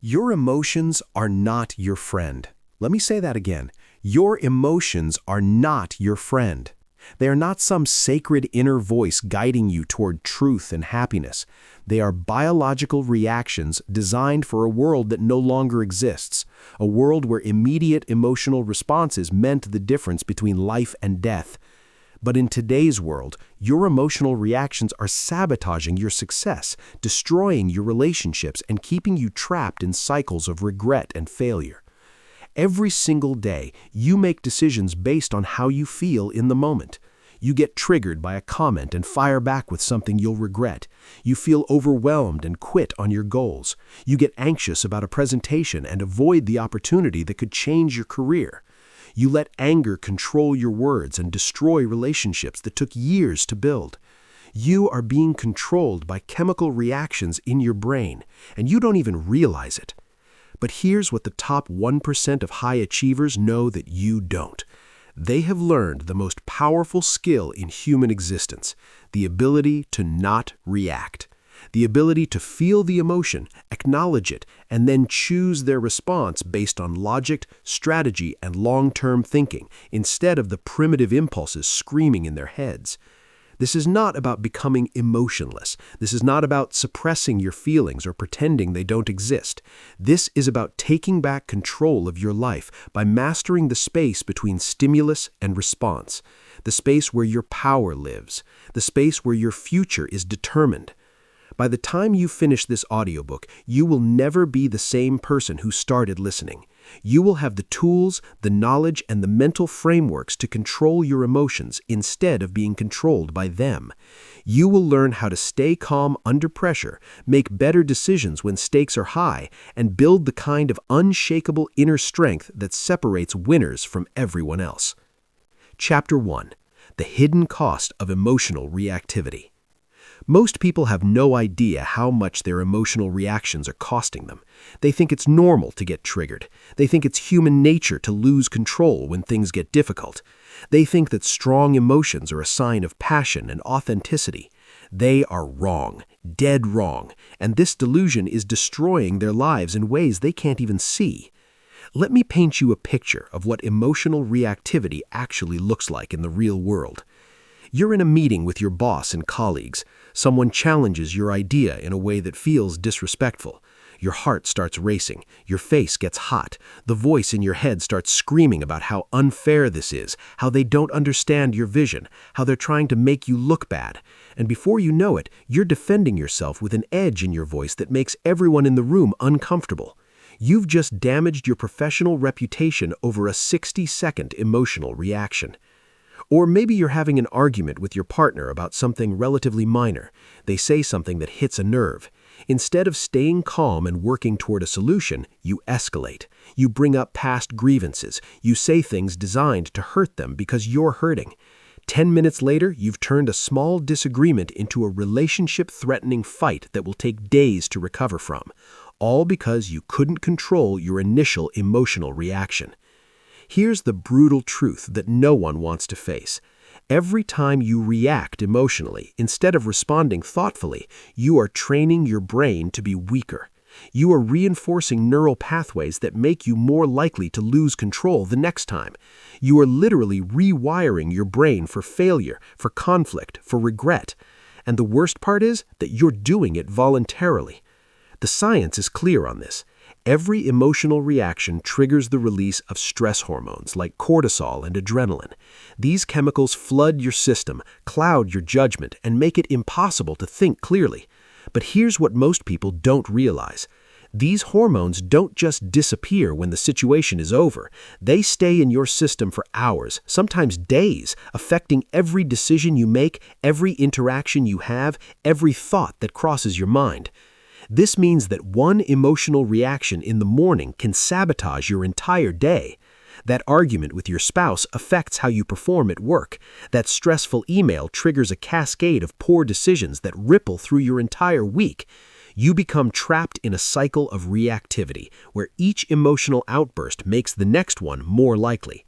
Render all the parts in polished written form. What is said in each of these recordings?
Your emotions are not your friend. Let me say that again. Your emotions are not your friend. They are not some sacred inner voice guiding you toward truth and happiness. They are biological reactions designed for a world that no longer exists, a world where immediate emotional responses meant the difference between life and death. But in today's world, your emotional reactions are sabotaging your success, destroying your relationships, and keeping you trapped in cycles of regret and failure. Every single day, you make decisions based on how you feel in the moment. You get triggered by a comment and fire back with something you'll regret. You feel overwhelmed and quit on your goals. You get anxious about a presentation and avoid the opportunity that could change your career. You let anger control your words and destroy relationships that took years to build. You are being controlled by chemical reactions in your brain, and you don't even realize it. But here's what the top 1% of high achievers know that you don't. They have learned the most powerful skill in human existence, the ability to not react. The ability to feel the emotion, acknowledge it, and then choose their response based on logic, strategy, and long-term thinking, instead of the primitive impulses screaming in their heads. This is not about becoming emotionless. This is not about suppressing your feelings or pretending they don't exist. This is about taking back control of your life by mastering the space between stimulus and response, the space where your power lives, the space where your future is determined. By the time you finish this audiobook, you will never be the same person who started listening. You will have the tools, the knowledge, and the mental frameworks to control your emotions instead of being controlled by them. You will learn how to stay calm under pressure, make better decisions when stakes are high, and build the kind of unshakable inner strength that separates winners from everyone else. Chapter 1. The Hidden Cost of Emotional Reactivity. Most people have no idea how much their emotional reactions are costing them. They think it's normal to get triggered. They think it's human nature to lose control when things get difficult. They think that strong emotions are a sign of passion and authenticity. They are wrong, dead wrong, and this delusion is destroying their lives in ways they can't even see. Let me paint you a picture of what emotional reactivity actually looks like in the real world. You're in a meeting with your boss and colleagues. Someone challenges your idea in a way that feels disrespectful. Your heart starts racing. Your face gets hot. The voice in your head starts screaming about how unfair this is, how they don't understand your vision, how they're trying to make you look bad. And before you know it, you're defending yourself with an edge in your voice that makes everyone in the room uncomfortable. You've just damaged your professional reputation over a 60-second emotional reaction. Or maybe you're having an argument with your partner about something relatively minor. They say something that hits a nerve. Instead of staying calm and working toward a solution, you escalate. You bring up past grievances. You say things designed to hurt them because you're hurting. 10 minutes later, you've turned a small disagreement into a relationship-threatening fight that will take days to recover from, all because you couldn't control your initial emotional reaction. Here's the brutal truth that no one wants to face. Every time you react emotionally, instead of responding thoughtfully, you are training your brain to be weaker. You are reinforcing neural pathways that make you more likely to lose control the next time. You are literally rewiring your brain for failure, for conflict, for regret. And the worst part is that you're doing it voluntarily. The science is clear on this. Every emotional reaction triggers the release of stress hormones like cortisol and adrenaline. These chemicals flood your system, cloud your judgment, and make it impossible to think clearly. But here's what most people don't realize. These hormones don't just disappear when the situation is over. They stay in your system for hours, sometimes days, affecting every decision you make, every interaction you have, every thought that crosses your mind. This means that one emotional reaction in the morning can sabotage your entire day. That argument with your spouse affects how you perform at work. That stressful email triggers a cascade of poor decisions that ripple through your entire week. You become trapped in a cycle of reactivity, where each emotional outburst makes the next one more likely.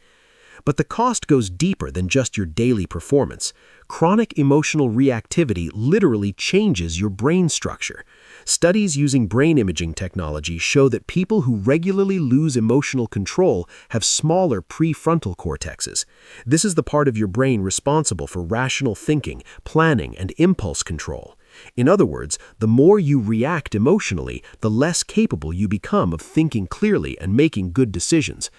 But the cost goes deeper than just your daily performance. Chronic emotional reactivity literally changes your brain structure. Studies using brain imaging technology show that people who regularly lose emotional control have smaller prefrontal cortexes. This is the part of your brain responsible for rational thinking, planning, and impulse control. In other words, the more you react emotionally, the less capable you become of thinking clearly and making good decisions.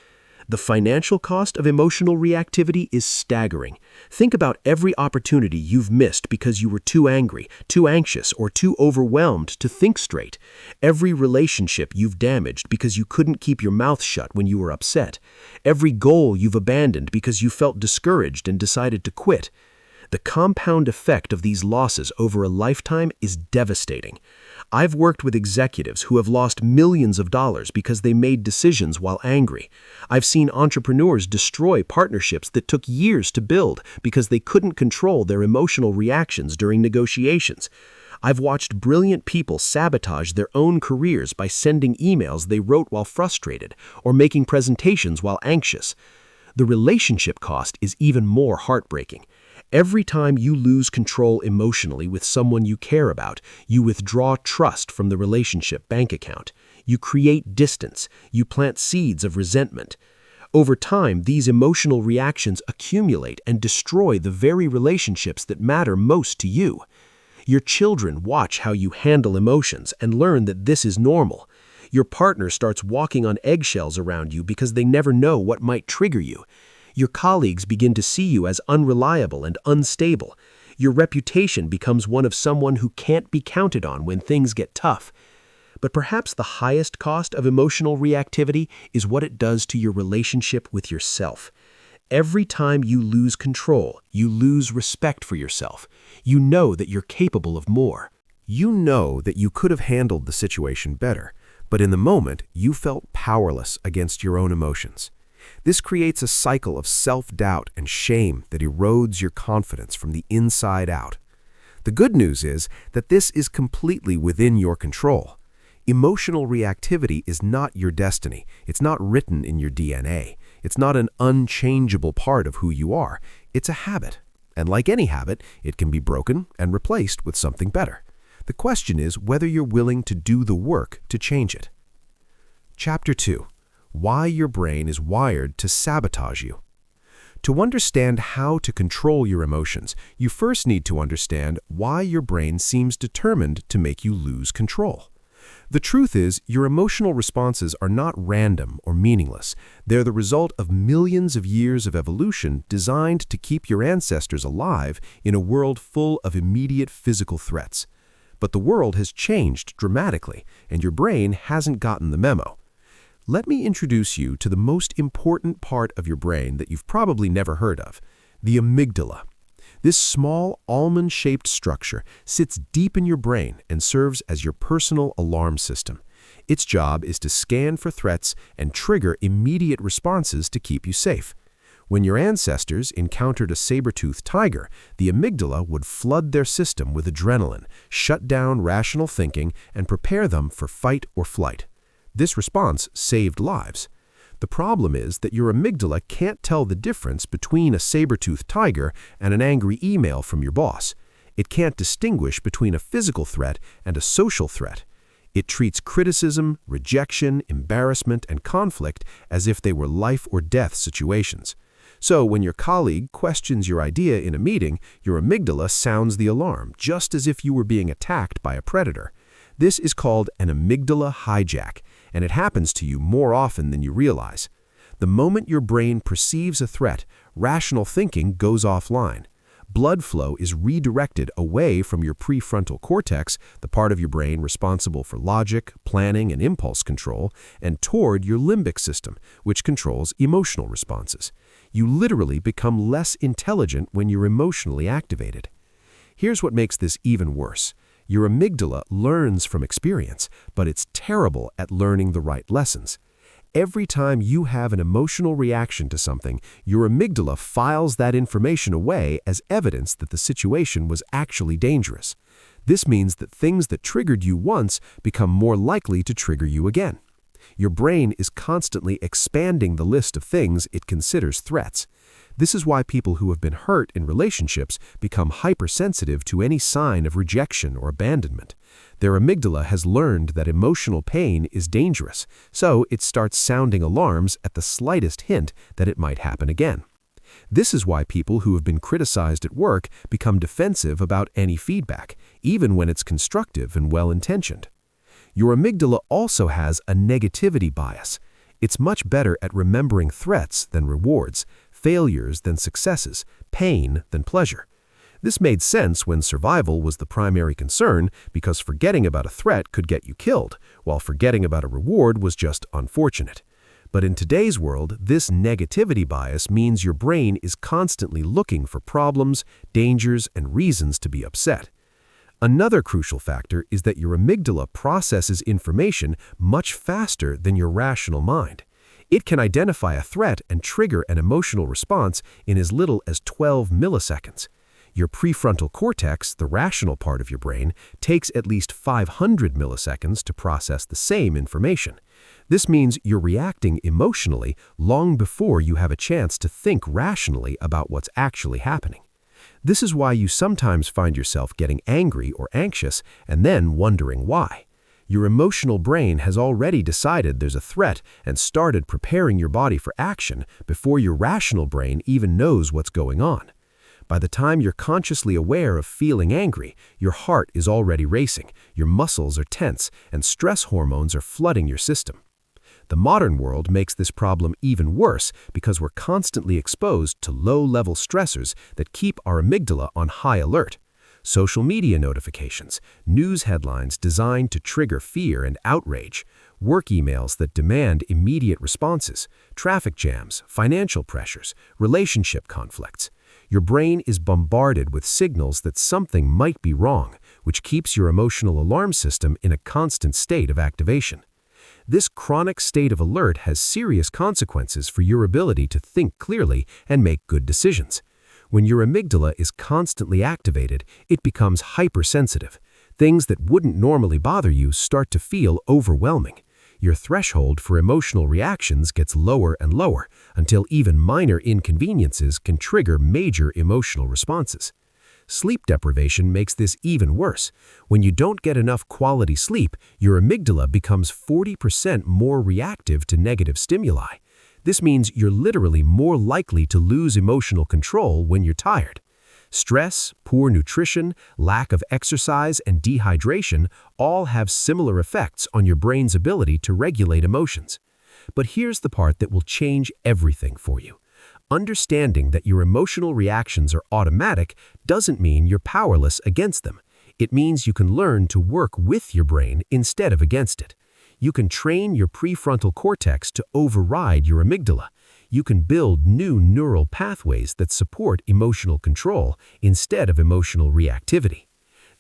The financial cost of emotional reactivity is staggering. Think about every opportunity you've missed because you were too angry, too anxious, or too overwhelmed to think straight. Every relationship you've damaged because you couldn't keep your mouth shut when you were upset. Every goal you've abandoned because you felt discouraged and decided to quit. The compound effect of these losses over a lifetime is devastating. I've worked with executives who have lost millions of dollars because they made decisions while angry. I've seen entrepreneurs destroy partnerships that took years to build because they couldn't control their emotional reactions during negotiations. I've watched brilliant people sabotage their own careers by sending emails they wrote while frustrated or making presentations while anxious. The relationship cost is even more heartbreaking. Every time you lose control emotionally with someone you care about, you withdraw trust from the relationship bank account. You create distance. You plant seeds of resentment. Over time, these emotional reactions accumulate and destroy the very relationships that matter most to you. Your children watch how you handle emotions and learn that this is normal. Your partner starts walking on eggshells around you because they never know what might trigger you. Your colleagues begin to see you as unreliable and unstable. Your reputation becomes one of someone who can't be counted on when things get tough. But perhaps the highest cost of emotional reactivity is what it does to your relationship with yourself. Every time you lose control, you lose respect for yourself. You know that you're capable of more. You know that you could have handled the situation better, but in the moment, you felt powerless against your own emotions. This creates a cycle of self-doubt and shame that erodes your confidence from the inside out. The good news is that this is completely within your control. Emotional reactivity is not your destiny. It's not written in your DNA. It's not an unchangeable part of who you are. It's a habit. And like any habit, it can be broken and replaced with something better. The question is whether you're willing to do the work to change it. Chapter 2. Why your brain is wired to sabotage you. To understand how to control your emotions, you first need to understand why your brain seems determined to make you lose control. The truth is, your emotional responses are not random or meaningless. They're the result of millions of years of evolution designed to keep your ancestors alive in a world full of immediate physical threats. But the world has changed dramatically, and your brain hasn't gotten the memo. Let me introduce you to the most important part of your brain that you've probably never heard of, the amygdala. This small, almond-shaped structure sits deep in your brain and serves as your personal alarm system. Its job is to scan for threats and trigger immediate responses to keep you safe. When your ancestors encountered a saber-toothed tiger, the amygdala would flood their system with adrenaline, shut down rational thinking, and prepare them for fight or flight. This response saved lives. The problem is that your amygdala can't tell the difference between a saber-toothed tiger and an angry email from your boss. It can't distinguish between a physical threat and a social threat. It treats criticism, rejection, embarrassment, and conflict as if they were life or death situations. So when your colleague questions your idea in a meeting, your amygdala sounds the alarm, just as if you were being attacked by a predator. This is called an amygdala hijack, and it happens to you more often than you realize. The moment your brain perceives a threat, rational thinking goes offline. Blood flow is redirected away from your prefrontal cortex, the part of your brain responsible for logic, planning, and impulse control, and toward your limbic system, which controls emotional responses. You literally become less intelligent when you're emotionally activated. Here's what makes this even worse. Your amygdala learns from experience, but it's terrible at learning the right lessons. Every time you have an emotional reaction to something, your amygdala files that information away as evidence that the situation was actually dangerous. This means that things that triggered you once become more likely to trigger you again. Your brain is constantly expanding the list of things it considers threats. This is why people who have been hurt in relationships become hypersensitive to any sign of rejection or abandonment. Their amygdala has learned that emotional pain is dangerous, so it starts sounding alarms at the slightest hint that it might happen again. This is why people who have been criticized at work become defensive about any feedback, even when it's constructive and well-intentioned. Your amygdala also has a negativity bias. It's much better at remembering threats than rewards, failures than successes, pain than pleasure. This made sense when survival was the primary concern because forgetting about a threat could get you killed, while forgetting about a reward was just unfortunate. But in today's world, this negativity bias means your brain is constantly looking for problems, dangers, and reasons to be upset. Another crucial factor is that your amygdala processes information much faster than your rational mind. It can identify a threat and trigger an emotional response in as little as 12 milliseconds. Your prefrontal cortex, the rational part of your brain, takes at least 500 milliseconds to process the same information. This means you're reacting emotionally long before you have a chance to think rationally about what's actually happening. This is why you sometimes find yourself getting angry or anxious and then wondering why. Your emotional brain has already decided there's a threat and started preparing your body for action before your rational brain even knows what's going on. By the time you're consciously aware of feeling angry, your heart is already racing, your muscles are tense, and stress hormones are flooding your system. The modern world makes this problem even worse because we're constantly exposed to low-level stressors that keep our amygdala on high alert. Social media notifications, news headlines designed to trigger fear and outrage, work emails that demand immediate responses, traffic jams, financial pressures, relationship conflicts. Your brain is bombarded with signals that something might be wrong, which keeps your emotional alarm system in a constant state of activation. This chronic state of alert has serious consequences for your ability to think clearly and make good decisions. When your amygdala is constantly activated, it becomes hypersensitive. Things that wouldn't normally bother you start to feel overwhelming. Your threshold for emotional reactions gets lower and lower until even minor inconveniences can trigger major emotional responses. Sleep deprivation makes this even worse. When you don't get enough quality sleep, your amygdala becomes 40% more reactive to negative stimuli. This means you're literally more likely to lose emotional control when you're tired. Stress, poor nutrition, lack of exercise, and dehydration all have similar effects on your brain's ability to regulate emotions. But here's the part that will change everything for you. Understanding that your emotional reactions are automatic doesn't mean you're powerless against them. It means you can learn to work with your brain instead of against it. You can train your prefrontal cortex to override your amygdala. You can build new neural pathways that support emotional control instead of emotional reactivity.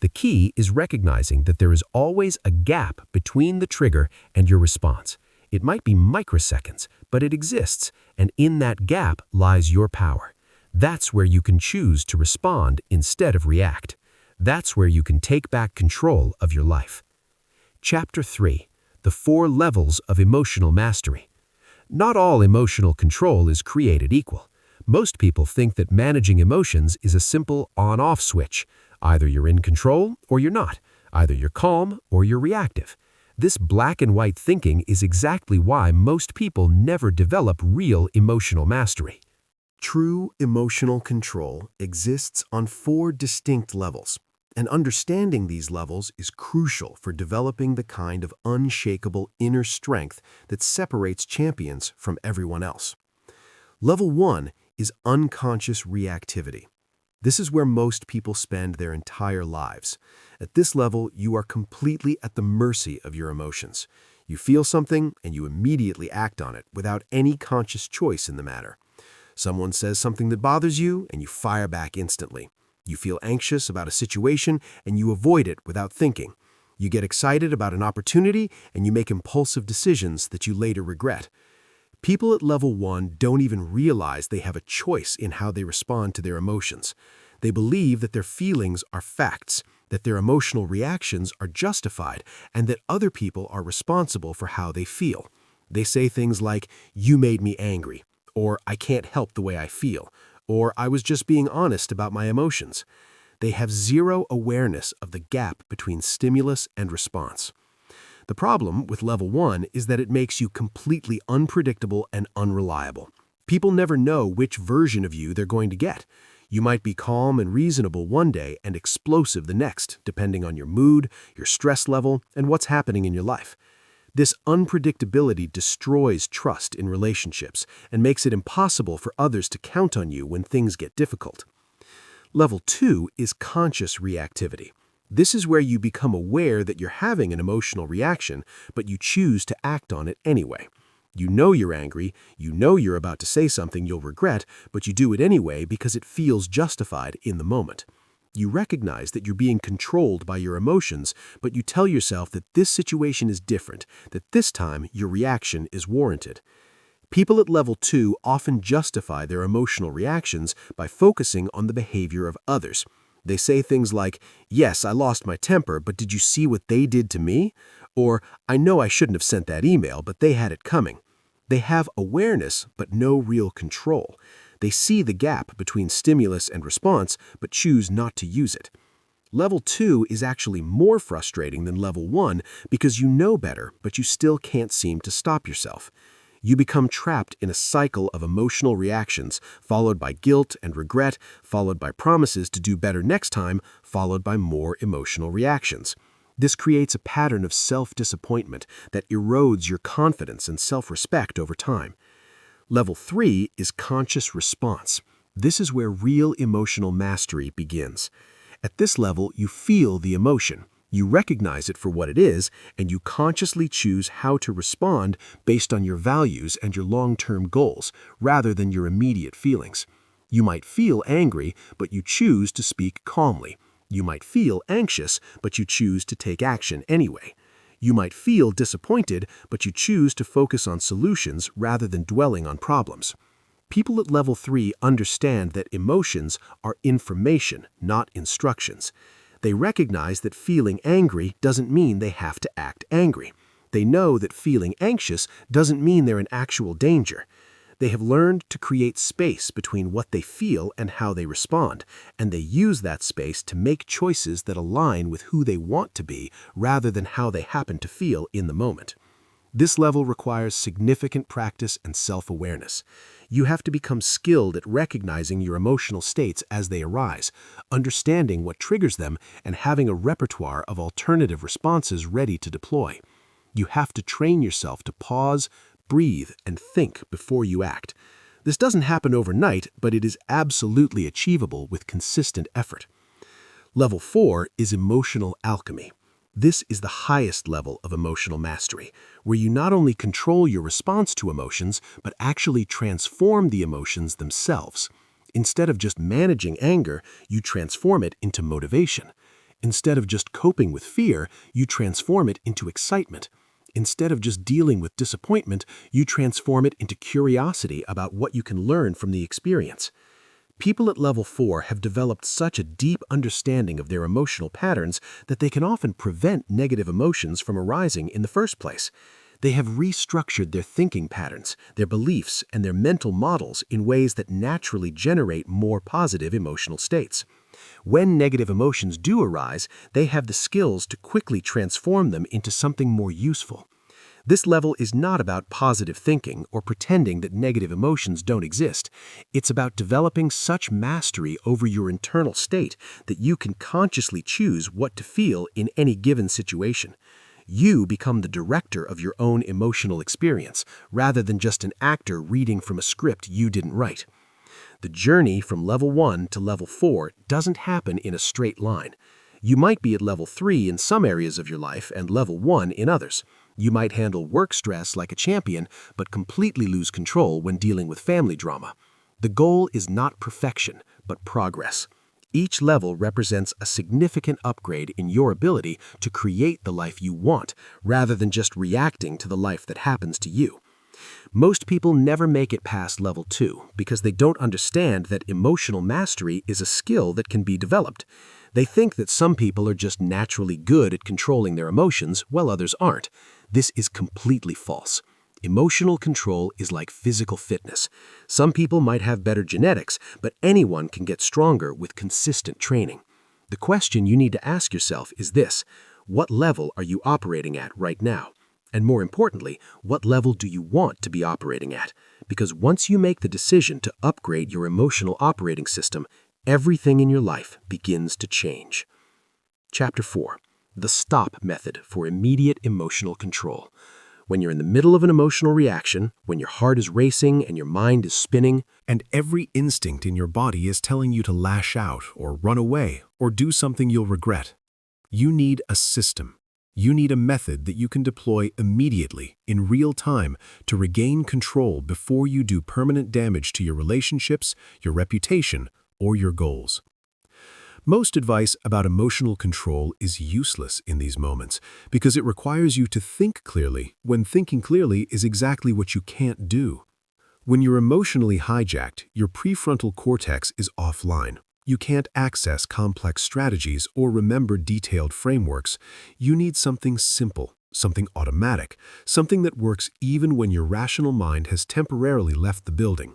The key is recognizing that there is always a gap between the trigger and your response. It might be microseconds, but it exists, and in that gap lies your power. That's where you can choose to respond instead of react. That's where you can take back control of your life. Chapter 3. The 4 Levels of Emotional Mastery. Not all emotional control is created equal. Most people think that managing emotions is a simple on-off switch. Either you're in control or you're not. Either you're calm or you're reactive. This black and white thinking is exactly why most people never develop real emotional mastery. True emotional control exists on 4 distinct levels, and understanding these levels is crucial for developing the kind of unshakable inner strength that separates champions from everyone else. Level 1 is unconscious reactivity. This is where most people spend their entire lives. At this level, you are completely at the mercy of your emotions. You feel something and you immediately act on it without any conscious choice in the matter. Someone says something that bothers you and you fire back instantly. You feel anxious about a situation and you avoid it without thinking. You get excited about an opportunity and you make impulsive decisions that you later regret. People at level 1 don't even realize they have a choice in how they respond to their emotions. They believe that their feelings are facts, that their emotional reactions are justified, and that other people are responsible for how they feel. They say things like, "You made me angry," or "I can't help the way I feel," or "I was just being honest about my emotions." They have zero awareness of the gap between stimulus and response. The problem with level 1 is that it makes you completely unpredictable and unreliable. People never know which version of you they're going to get. You might be calm and reasonable one day and explosive the next, depending on your mood, your stress level, and what's happening in your life. This unpredictability destroys trust in relationships and makes it impossible for others to count on you when things get difficult. Level 2 is conscious reactivity. This is where you become aware that you're having an emotional reaction, but you choose to act on it anyway. You know you're angry, you know you're about to say something you'll regret, but you do it anyway because it feels justified in the moment. You recognize that you're being controlled by your emotions, but you tell yourself that this situation is different, that this time your reaction is warranted. People at level 2 often justify their emotional reactions by focusing on the behavior of others. They say things like, "Yes, I lost my temper, but did you see what they did to me?" Or, "I know I shouldn't have sent that email, but they had it coming." They have awareness, but no real control. They see the gap between stimulus and response, but choose not to use it. Level 2 is actually more frustrating than level 1 because you know better, but you still can't seem to stop yourself. You become trapped in a cycle of emotional reactions, followed by guilt and regret, followed by promises to do better next time, followed by more emotional reactions. This creates a pattern of self-disappointment that erodes your confidence and self-respect over time. Level 3 is conscious response. This is where real emotional mastery begins. At this level, you feel the emotion. You recognize it for what it is, and you consciously choose how to respond based on your values and your long-term goals, rather than your immediate feelings. You might feel angry, but you choose to speak calmly. You might feel anxious, but you choose to take action anyway. You might feel disappointed, but you choose to focus on solutions rather than dwelling on problems. People at level 3 understand that emotions are information, not instructions. They recognize that feeling angry doesn't mean they have to act angry. They know that feeling anxious doesn't mean they're in actual danger. They have learned to create space between what they feel and how they respond, and they use that space to make choices that align with who they want to be rather than how they happen to feel in the moment. This level requires significant practice and self-awareness. You have to become skilled at recognizing your emotional states as they arise, understanding what triggers them, and having a repertoire of alternative responses ready to deploy. You have to train yourself to pause, breathe, and think before you act. This doesn't happen overnight, but it is absolutely achievable with consistent effort. Level 4 is emotional alchemy. This is the highest level of emotional mastery, where you not only control your response to emotions, but actually transform the emotions themselves. Instead of just managing anger, you transform it into motivation. Instead of just coping with fear, you transform it into excitement. Instead of just dealing with disappointment, you transform it into curiosity about what you can learn from the experience. People at level 4 have developed such a deep understanding of their emotional patterns that they can often prevent negative emotions from arising in the first place. They have restructured their thinking patterns, their beliefs, and their mental models in ways that naturally generate more positive emotional states. When negative emotions do arise, they have the skills to quickly transform them into something more useful. This level is not about positive thinking or pretending that negative emotions don't exist. It's about developing such mastery over your internal state that you can consciously choose what to feel in any given situation. You become the director of your own emotional experience, rather than just an actor reading from a script you didn't write. The journey from level 1 to level 4 doesn't happen in a straight line. You might be at level 3 in some areas of your life and level 1 in others. You might handle work stress like a champion, but completely lose control when dealing with family drama. The goal is not perfection, but progress. Each level represents a significant upgrade in your ability to create the life you want, rather than just reacting to the life that happens to you. Most people never make it past level 2 because they don't understand that emotional mastery is a skill that can be developed. They think that some people are just naturally good at controlling their emotions while others aren't. This is completely false. Emotional control is like physical fitness. Some people might have better genetics, but anyone can get stronger with consistent training. The question you need to ask yourself is this: what level are you operating at right now? And more importantly, what level do you want to be operating at? Because once you make the decision to upgrade your emotional operating system, everything in your life begins to change. Chapter 4. The STOP method for immediate emotional control. When you're in the middle of an emotional reaction, when your heart is racing and your mind is spinning, And every instinct in your body is telling you to lash out or run away or do something you'll regret, you need a system. You need a method that you can deploy immediately, in real time, to regain control before you do permanent damage to your relationships, your reputation, or your goals. Most advice about emotional control is useless in these moments because it requires you to think clearly when thinking clearly is exactly what you can't do. When you're emotionally hijacked, your prefrontal cortex is offline. You can't access complex strategies or remember detailed frameworks. You need something simple, something automatic, something that works even when your rational mind has temporarily left the building.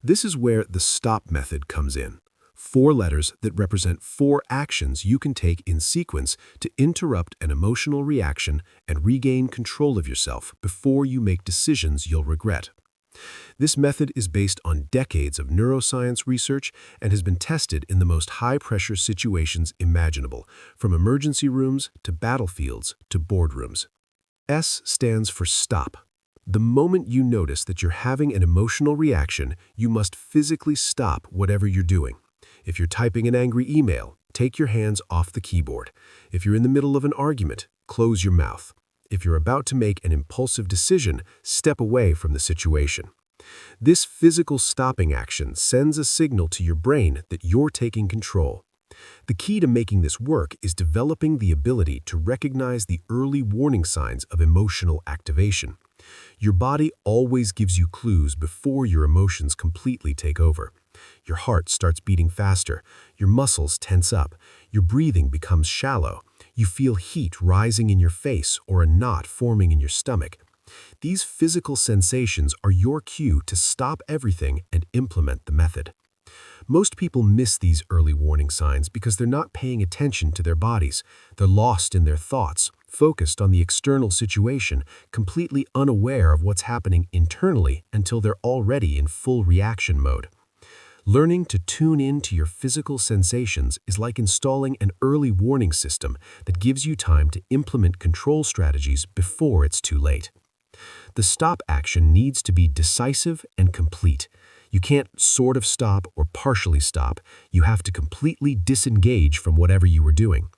This is where the STOP method comes in. 4 letters that represent 4 actions you can take in sequence to interrupt an emotional reaction and regain control of yourself before you make decisions you'll regret. This method is based on decades of neuroscience research and has been tested in the most high-pressure situations imaginable, from emergency rooms to battlefields to boardrooms. S stands for STOP. The moment you notice that you're having an emotional reaction, you must physically stop whatever you're doing. If you're typing an angry email, take your hands off the keyboard. If you're in the middle of an argument, close your mouth. If you're about to make an impulsive decision, step away from the situation. This physical stopping action sends a signal to your brain that you're taking control. The key to making this work is developing the ability to recognize the early warning signs of emotional activation. Your body always gives you clues before your emotions completely take over. Your heart starts beating faster, your muscles tense up, your breathing becomes shallow, you feel heat rising in your face or a knot forming in your stomach. These physical sensations are your cue to stop everything and implement the method. Most people miss these early warning signs because they're not paying attention to their bodies. They're lost in their thoughts, focused on the external situation, completely unaware of what's happening internally until they're already in full reaction mode. Learning to tune in to your physical sensations is like installing an early warning system that gives you time to implement control strategies before it's too late. The stop action needs to be decisive and complete. You can't sort of stop or partially stop. You have to completely disengage from whatever you were doing.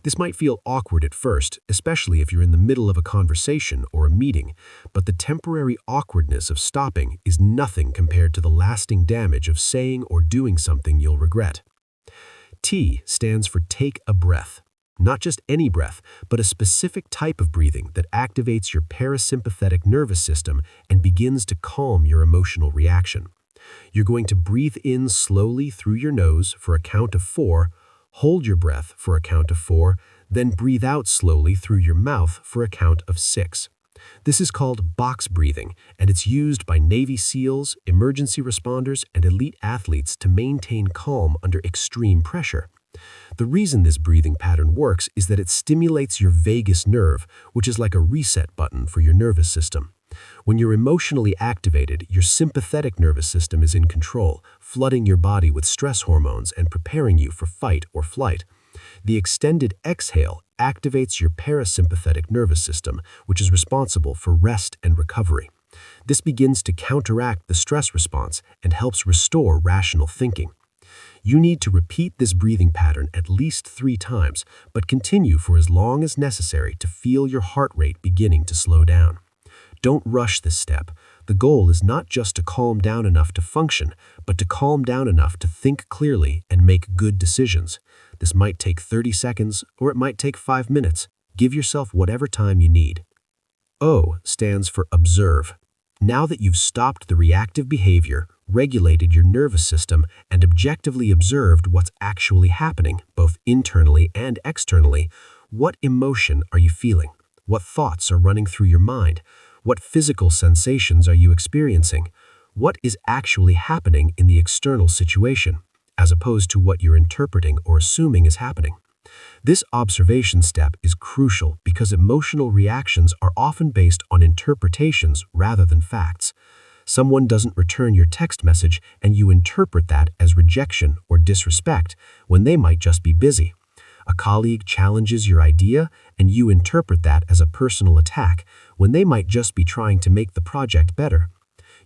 This might feel awkward at first, especially if you're in the middle of a conversation or a meeting, but the temporary awkwardness of stopping is nothing compared to the lasting damage of saying or doing something you'll regret. T stands for take a breath. Not just any breath, but a specific type of breathing that activates your parasympathetic nervous system and begins to calm your emotional reaction. You're going to breathe in slowly through your nose for a count of 4, hold your breath for a count of 4, then breathe out slowly through your mouth for a count of 6. This is called box breathing, and it's used by Navy SEALs, emergency responders, and elite athletes to maintain calm under extreme pressure. The reason this breathing pattern works is that it stimulates your vagus nerve, which is like a reset button for your nervous system. When you're emotionally activated, your sympathetic nervous system is in control, flooding your body with stress hormones and preparing you for fight or flight. The extended exhale activates your parasympathetic nervous system, which is responsible for rest and recovery. This begins to counteract the stress response and helps restore rational thinking. You need to repeat this breathing pattern at least 3 times, but continue for as long as necessary to feel your heart rate beginning to slow down. Don't rush this step. The goal is not just to calm down enough to function, but to calm down enough to think clearly and make good decisions. This might take 30 seconds, or it might take 5 minutes. Give yourself whatever time you need. O stands for observe. Now that you've stopped the reactive behavior, regulated your nervous system, and objectively observed what's actually happening, both internally and externally, what emotion are you feeling? What thoughts are running through your mind? What physical sensations are you experiencing? What is actually happening in the external situation, as opposed to what you're interpreting or assuming is happening? This observation step is crucial because emotional reactions are often based on interpretations rather than facts. Someone doesn't return your text message and you interpret that as rejection or disrespect when they might just be busy. A colleague challenges your idea and you interpret that as a personal attack when they might just be trying to make the project better.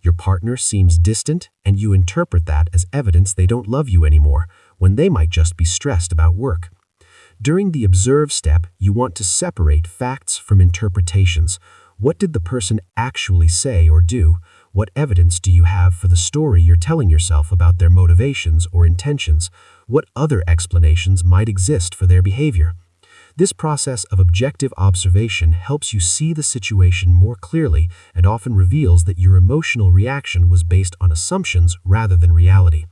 Your partner seems distant and you interpret that as evidence they don't love you anymore when they might just be stressed about work. During the observe step, you want to separate facts from interpretations. What did the person actually say or do? What evidence do you have for the story you're telling yourself about their motivations or intentions? What other explanations might exist for their behavior? This process of objective observation helps you see the situation more clearly and often reveals that your emotional reaction was based on assumptions rather than reality.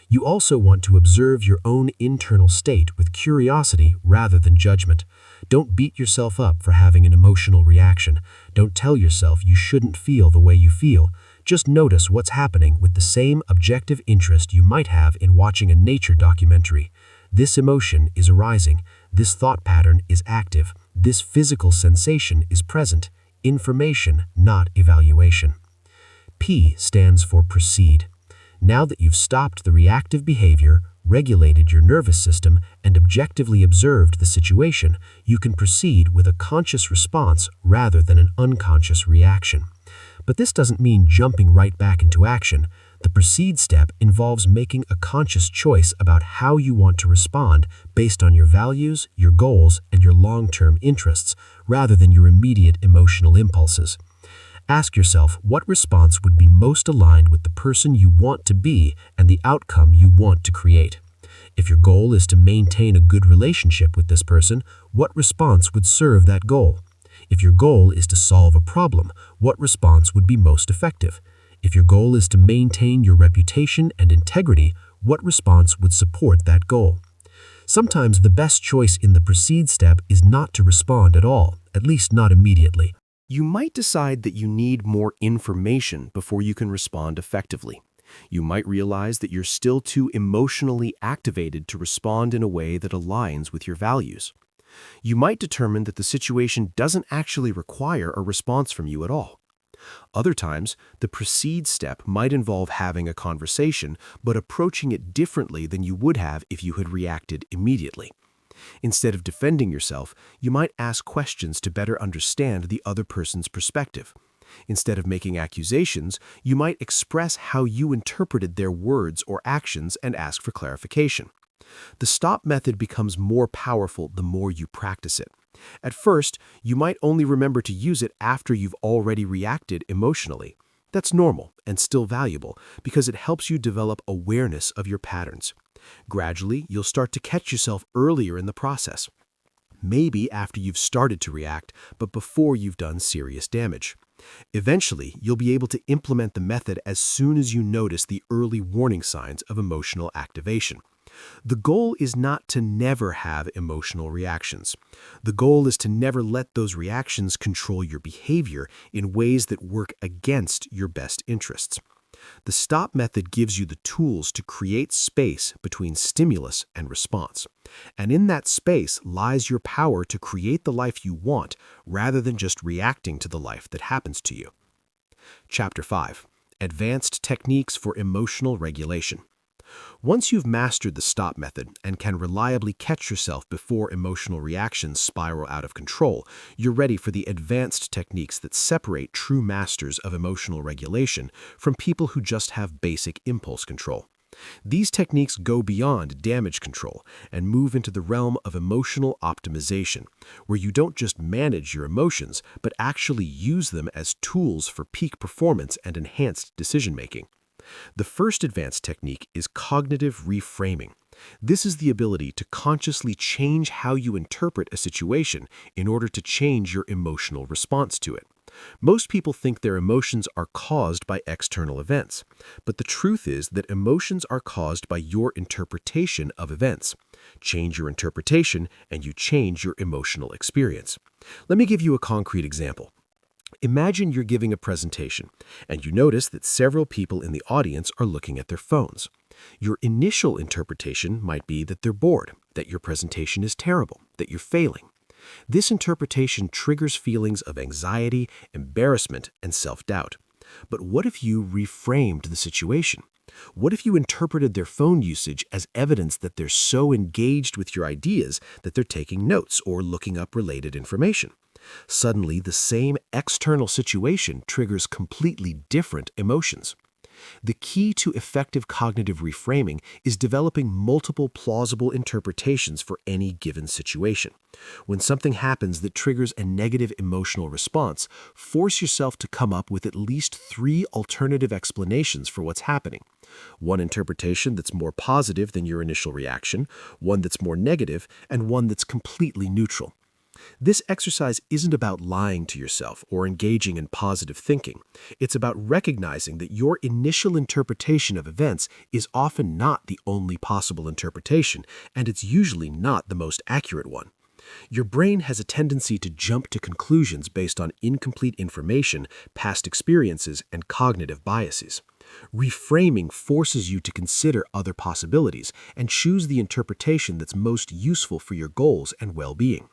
You also want to observe your own internal state with curiosity rather than judgment. Don't beat yourself up for having an emotional reaction. Don't tell yourself you shouldn't feel the way you feel. Just notice what's happening with the same objective interest you might have in watching a nature documentary. This emotion is arising. This thought pattern is active. This physical sensation is present. Information, not evaluation. P stands for proceed. Now that you've stopped the reactive behavior, regulated your nervous system, and objectively observed the situation, you can proceed with a conscious response rather than an unconscious reaction. But this doesn't mean jumping right back into action. The proceed step involves making a conscious choice about how you want to respond based on your values, your goals, and your long-term interests, rather than your immediate emotional impulses. Ask yourself what response would be most aligned with the person you want to be and the outcome you want to create. If your goal is to maintain a good relationship with this person, what response would serve that goal? If your goal is to solve a problem, what response would be most effective? If your goal is to maintain your reputation and integrity, what response would support that goal? Sometimes the best choice in the proceed step is not to respond at all, at least not immediately. You might decide that you need more information before you can respond effectively. You might realize that you're still too emotionally activated to respond in a way that aligns with your values. You might determine that the situation doesn't actually require a response from you at all. Other times, the proceed step might involve having a conversation, but approaching it differently than you would have if you had reacted immediately. Instead of defending yourself, you might ask questions to better understand the other person's perspective. Instead of making accusations, you might express how you interpreted their words or actions and ask for clarification. The stop method becomes more powerful the more you practice it. At first, you might only remember to use it after you've already reacted emotionally. That's normal and still valuable because it helps you develop awareness of your patterns. Gradually, you'll start to catch yourself earlier in the process. Maybe after you've started to react, but before you've done serious damage. Eventually, you'll be able to implement the method as soon as you notice the early warning signs of emotional activation. The goal is not to never have emotional reactions. The goal is to never let those reactions control your behavior in ways that work against your best interests. The stop method gives you the tools to create space between stimulus and response. And in that space lies your power to create the life you want rather than just reacting to the life that happens to you. Chapter 5. Advanced Techniques for Emotional Regulation. Once you've mastered the stop method and can reliably catch yourself before emotional reactions spiral out of control, you're ready for the advanced techniques that separate true masters of emotional regulation from people who just have basic impulse control. These techniques go beyond damage control and move into the realm of emotional optimization, where you don't just manage your emotions, but actually use them as tools for peak performance and enhanced decision-making. The first advanced technique is cognitive reframing. This is the ability to consciously change how you interpret a situation in order to change your emotional response to it. Most people think their emotions are caused by external events, but the truth is that emotions are caused by your interpretation of events. Change your interpretation and you change your emotional experience. Let me give you a concrete example. Imagine you're giving a presentation, and you notice that several people in the audience are looking at their phones. Your initial interpretation might be that they're bored, that your presentation is terrible, that you're failing. This interpretation triggers feelings of anxiety, embarrassment, and self-doubt. But what if you reframed the situation? What if you interpreted their phone usage as evidence that they're so engaged with your ideas that they're taking notes or looking up related information? Suddenly, the same external situation triggers completely different emotions. The key to effective cognitive reframing is developing multiple plausible interpretations for any given situation. When something happens that triggers a negative emotional response, force yourself to come up with at least 3 alternative explanations for what's happening. One interpretation that's more positive than your initial reaction, one that's more negative, and one that's completely neutral. This exercise isn't about lying to yourself or engaging in positive thinking. It's about recognizing that your initial interpretation of events is often not the only possible interpretation, and it's usually not the most accurate one. Your brain has a tendency to jump to conclusions based on incomplete information, past experiences, and cognitive biases. Reframing forces you to consider other possibilities and choose the interpretation that's most useful for your goals and well-being.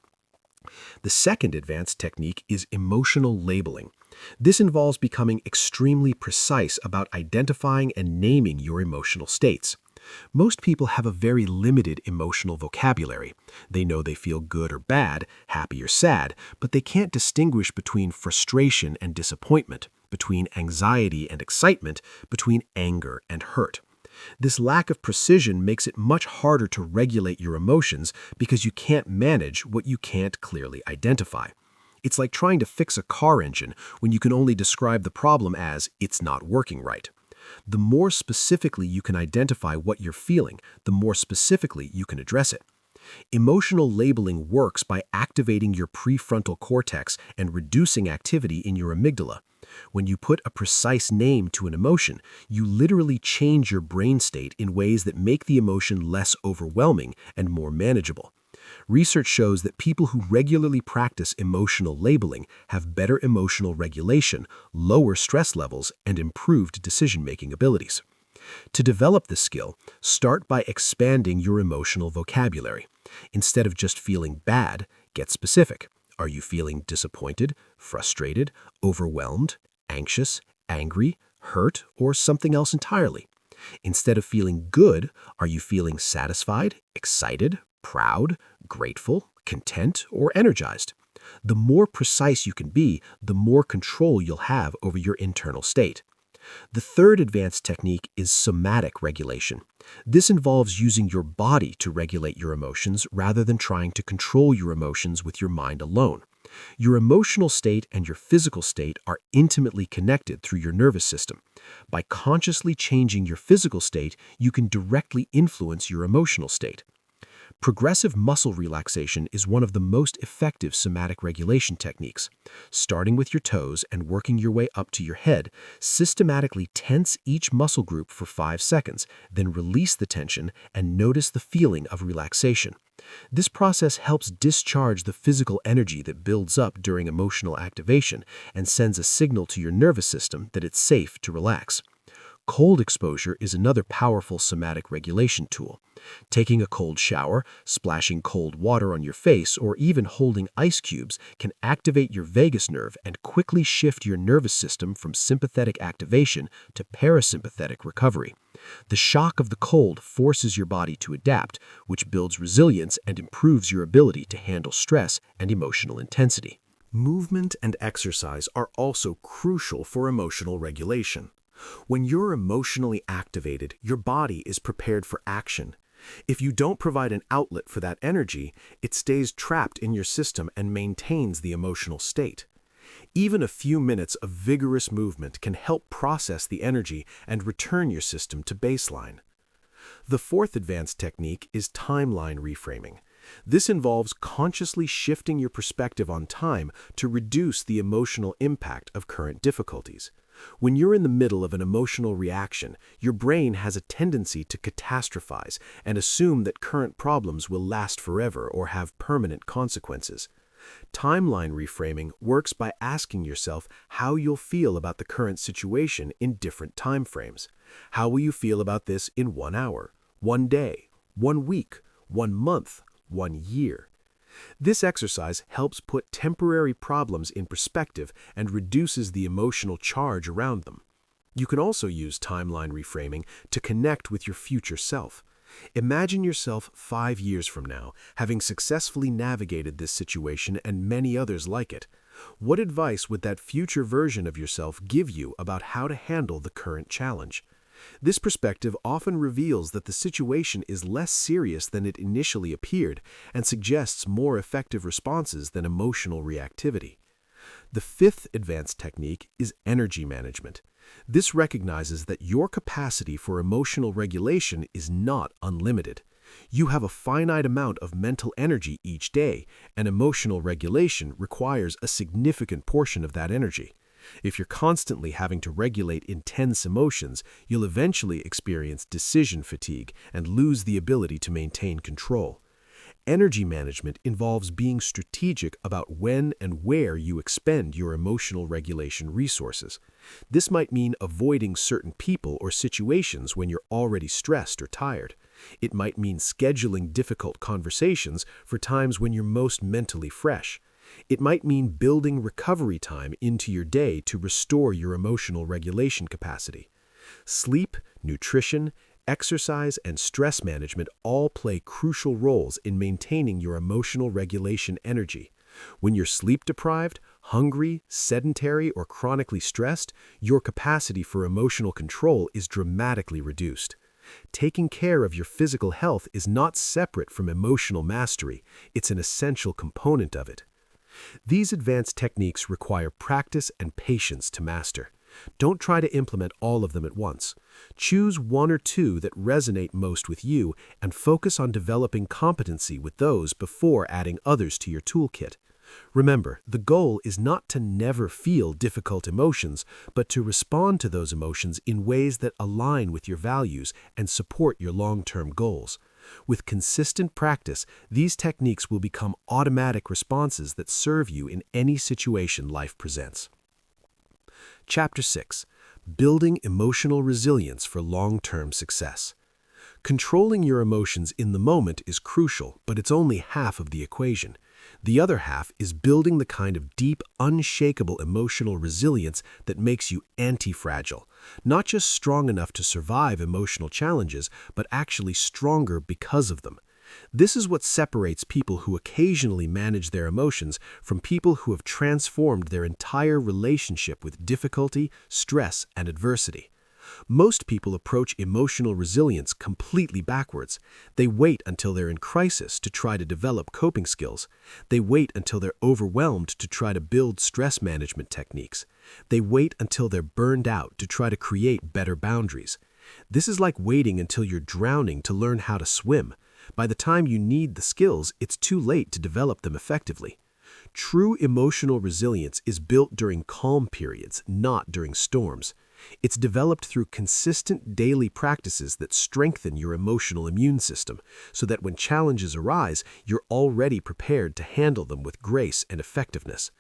The second advanced technique is emotional labeling. This involves becoming extremely precise about identifying and naming your emotional states. Most people have a very limited emotional vocabulary. They know they feel good or bad, happy or sad, but they can't distinguish between frustration and disappointment, between anxiety and excitement, between anger and hurt. This lack of precision makes it much harder to regulate your emotions because you can't manage what you can't clearly identify. It's like trying to fix a car engine when you can only describe the problem as "it's not working right." The more specifically you can identify what you're feeling, the more specifically you can address it. Emotional labeling works by activating your prefrontal cortex and reducing activity in your amygdala. When you put a precise name to an emotion, you literally change your brain state in ways that make the emotion less overwhelming and more manageable. Research shows that people who regularly practice emotional labeling have better emotional regulation, lower stress levels, and improved decision-making abilities. To develop this skill, start by expanding your emotional vocabulary. Instead of just feeling bad, get specific. Are you feeling disappointed, frustrated, overwhelmed, anxious, angry, hurt, or something else entirely? Instead of feeling good, are you feeling satisfied, excited, proud, grateful, content, or energized? The more precise you can be, the more control you'll have over your internal state. The third advanced technique is somatic regulation. This involves using your body to regulate your emotions rather than trying to control your emotions with your mind alone. Your emotional state and your physical state are intimately connected through your nervous system. By consciously changing your physical state, you can directly influence your emotional state. Progressive muscle relaxation is one of the most effective somatic regulation techniques. Starting with your toes and working your way up to your head, systematically tense each muscle group for 5 seconds, then release the tension and notice the feeling of relaxation. This process helps discharge the physical energy that builds up during emotional activation and sends a signal to your nervous system that it's safe to relax. Cold exposure is another powerful somatic regulation tool. Taking a cold shower, splashing cold water on your face, or even holding ice cubes can activate your vagus nerve and quickly shift your nervous system from sympathetic activation to parasympathetic recovery. The shock of the cold forces your body to adapt, which builds resilience and improves your ability to handle stress and emotional intensity. Movement and exercise are also crucial for emotional regulation. When you're emotionally activated, your body is prepared for action. If you don't provide an outlet for that energy, it stays trapped in your system and maintains the emotional state. Even a few minutes of vigorous movement can help process the energy and return your system to baseline. The fourth advanced technique is timeline reframing. This involves consciously shifting your perspective on time to reduce the emotional impact of current difficulties. When you're in the middle of an emotional reaction, your brain has a tendency to catastrophize and assume that current problems will last forever or have permanent consequences. Timeline reframing works by asking yourself how you'll feel about the current situation in different time frames. How will you feel about this in 1 hour, 1 day, 1 week, 1 month, 1 year? This exercise helps put temporary problems in perspective and reduces the emotional charge around them. You can also use timeline reframing to connect with your future self. Imagine yourself 5 years from now, having successfully navigated this situation and many others like it. What advice would that future version of yourself give you about how to handle the current challenge? This perspective often reveals that the situation is less serious than it initially appeared and suggests more effective responses than emotional reactivity. The fifth advanced technique is energy management. This recognizes that your capacity for emotional regulation is not unlimited. You have a finite amount of mental energy each day, and emotional regulation requires a significant portion of that energy. If you're constantly having to regulate intense emotions, you'll eventually experience decision fatigue and lose the ability to maintain control. Energy management involves being strategic about when and where you expend your emotional regulation resources. This might mean avoiding certain people or situations when you're already stressed or tired. It might mean scheduling difficult conversations for times when you're most mentally fresh. It might mean building recovery time into your day to restore your emotional regulation capacity. Sleep, nutrition, exercise, and stress management all play crucial roles in maintaining your emotional regulation energy. When you're sleep-deprived, hungry, sedentary, or chronically stressed, your capacity for emotional control is dramatically reduced. Taking care of your physical health is not separate from emotional mastery, it's an essential component of it. These advanced techniques require practice and patience to master. Don't try to implement all of them at once. Choose one or two that resonate most with you and focus on developing competency with those before adding others to your toolkit. Remember, the goal is not to never feel difficult emotions, but to respond to those emotions in ways that align with your values and support your long-term goals. With consistent practice, these techniques will become automatic responses that serve you in any situation life presents. Chapter 6. Building Emotional Resilience for Long-Term Success. Controlling your emotions in the moment is crucial, but it's only half of the equation. The other half is building the kind of deep, unshakable emotional resilience that makes you anti-fragile, not just strong enough to survive emotional challenges, but actually stronger because of them. This is what separates people who occasionally manage their emotions from people who have transformed their entire relationship with difficulty, stress, and adversity. Most people approach emotional resilience completely backwards. They wait until they're in crisis to try to develop coping skills. They wait until they're overwhelmed to try to build stress management techniques. They wait until they're burned out to try to create better boundaries. This is like waiting until you're drowning to learn how to swim. By the time you need the skills, it's too late to develop them effectively. True emotional resilience is built during calm periods, not during storms. It's developed through consistent daily practices that strengthen your emotional immune system, so that when challenges arise, you're already prepared to handle them with grace and effectiveness.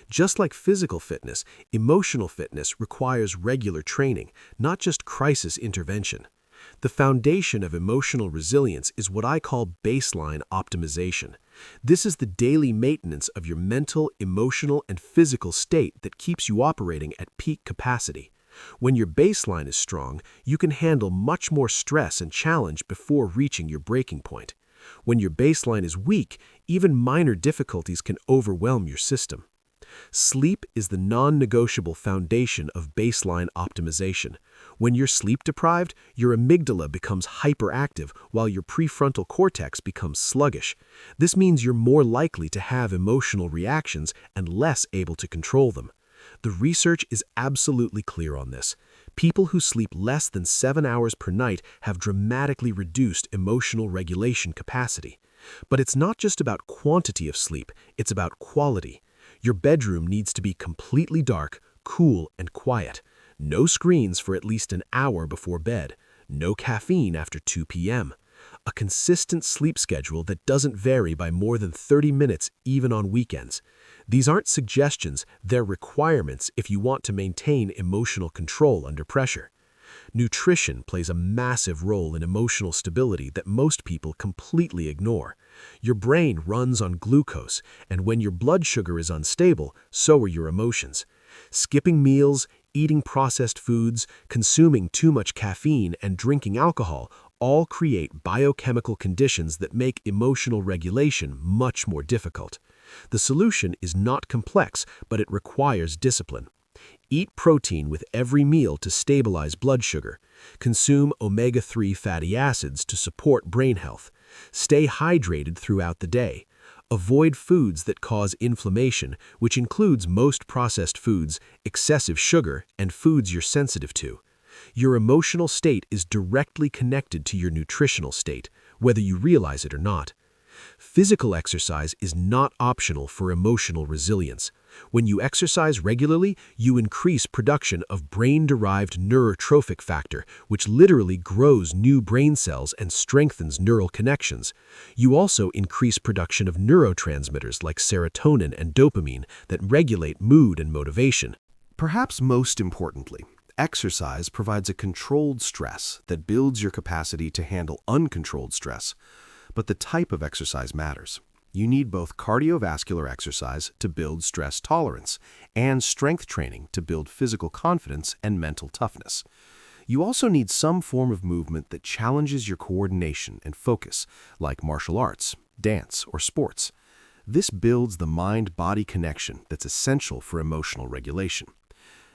Just like physical fitness, emotional fitness requires regular training, not just crisis intervention. The foundation of emotional resilience is what I call baseline optimization. This is the daily maintenance of your mental, emotional, and physical state that keeps you operating at peak capacity. When your baseline is strong, you can handle much more stress and challenge before reaching your breaking point. When your baseline is weak, even minor difficulties can overwhelm your system. Sleep is the non-negotiable foundation of baseline optimization. When you're sleep-deprived, your amygdala becomes hyperactive while your prefrontal cortex becomes sluggish. This means you're more likely to have emotional reactions and less able to control them. The research is absolutely clear on this. People who sleep less than 7 hours per night have dramatically reduced emotional regulation capacity. But it's not just about quantity of sleep, it's about quality. Your bedroom needs to be completely dark, cool, and quiet. No screens for at least an hour before bed. No caffeine after 2 p.m. A consistent sleep schedule that doesn't vary by more than 30 minutes even on weekends. These aren't suggestions, they're requirements if you want to maintain emotional control under pressure. Nutrition plays a massive role in emotional stability that most people completely ignore. Your brain runs on glucose, and when your blood sugar is unstable, so are your emotions. Skipping meals, eating processed foods, consuming too much caffeine, and drinking alcohol all create biochemical conditions that make emotional regulation much more difficult. The solution is not complex, but it requires discipline. Eat protein with every meal to stabilize blood sugar. Consume omega-3 fatty acids to support brain health. Stay hydrated throughout the day. Avoid foods that cause inflammation, which includes most processed foods, excessive sugar, and foods you're sensitive to. Your emotional state is directly connected to your nutritional state, whether you realize it or not. Physical exercise is not optional for emotional resilience. When you exercise regularly, you increase production of brain-derived neurotrophic factor, which literally grows new brain cells and strengthens neural connections. You also increase production of neurotransmitters like serotonin and dopamine that regulate mood and motivation. Perhaps most importantly, exercise provides a controlled stress that builds your capacity to handle uncontrolled stress. But the type of exercise matters. You need both cardiovascular exercise to build stress tolerance and strength training to build physical confidence and mental toughness. You also need some form of movement that challenges your coordination and focus, like martial arts, dance, or sports. This builds the mind-body connection that's essential for emotional regulation.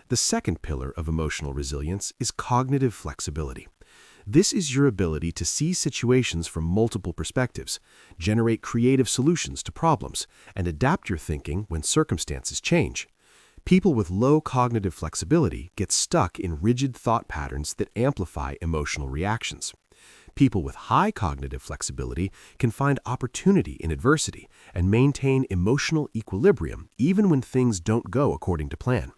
The second pillar of emotional resilience is cognitive flexibility. This is your ability to see situations from multiple perspectives, generate creative solutions to problems, and adapt your thinking when circumstances change. People with low cognitive flexibility get stuck in rigid thought patterns that amplify emotional reactions. People with high cognitive flexibility can find opportunity in adversity and maintain emotional equilibrium even when things don't go according to plan.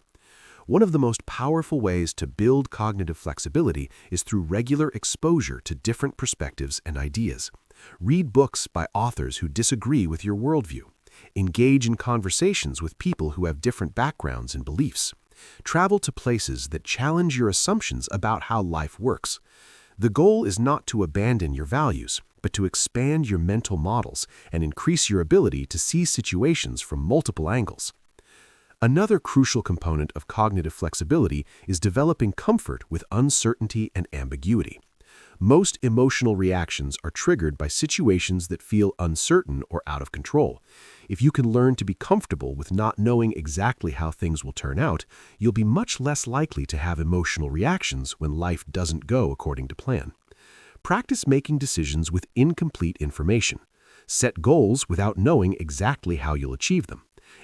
One of the most powerful ways to build cognitive flexibility is through regular exposure to different perspectives and ideas. Read books by authors who disagree with your worldview. Engage in conversations with people who have different backgrounds and beliefs. Travel to places that challenge your assumptions about how life works. The goal is not to abandon your values, but to expand your mental models and increase your ability to see situations from multiple angles. Another crucial component of cognitive flexibility is developing comfort with uncertainty and ambiguity. Most emotional reactions are triggered by situations that feel uncertain or out of control. If you can learn to be comfortable with not knowing exactly how things will turn out, you'll be much less likely to have emotional reactions when life doesn't go according to plan. Practice making decisions with incomplete information. Set goals without knowing exactly how you'll achieve them.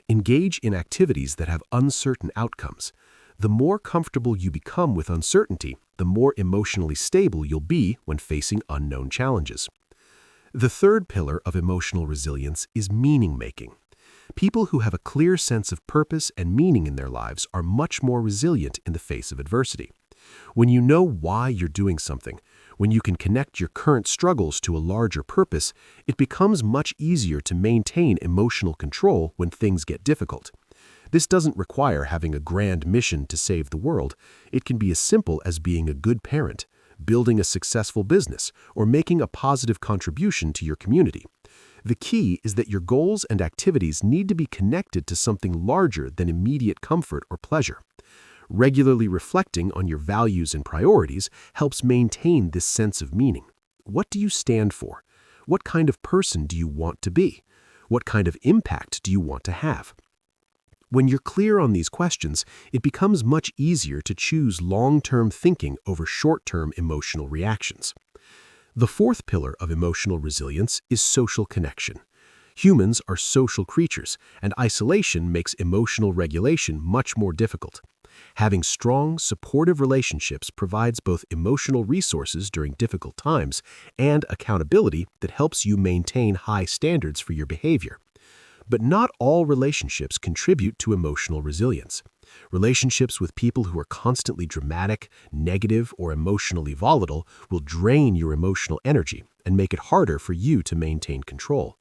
Engage in activities that have uncertain outcomes. The more comfortable you become with uncertainty, the more emotionally stable you'll be when facing unknown challenges. The third pillar of emotional resilience is meaning-making. People who have a clear sense of purpose and meaning in their lives are much more resilient in the face of adversity. When you know why you're doing something, when you can connect your current struggles to a larger purpose, it becomes much easier to maintain emotional control when things get difficult. This doesn't require having a grand mission to save the world. It can be as simple as being a good parent, building a successful business, or making a positive contribution to your community. The key is that your goals and activities need to be connected to something larger than immediate comfort or pleasure. Regularly reflecting on your values and priorities helps maintain this sense of meaning. What do you stand for? What kind of person do you want to be? What kind of impact do you want to have? When you're clear on these questions, it becomes much easier to choose long-term thinking over short-term emotional reactions. The fourth pillar of emotional resilience is social connection. Humans are social creatures, and isolation makes emotional regulation much more difficult. Having strong, supportive relationships provides both emotional resources during difficult times and accountability that helps you maintain high standards for your behavior. But not all relationships contribute to emotional resilience. Relationships with people who are constantly dramatic, negative, or emotionally volatile will drain your emotional energy and make it harder for you to maintain control.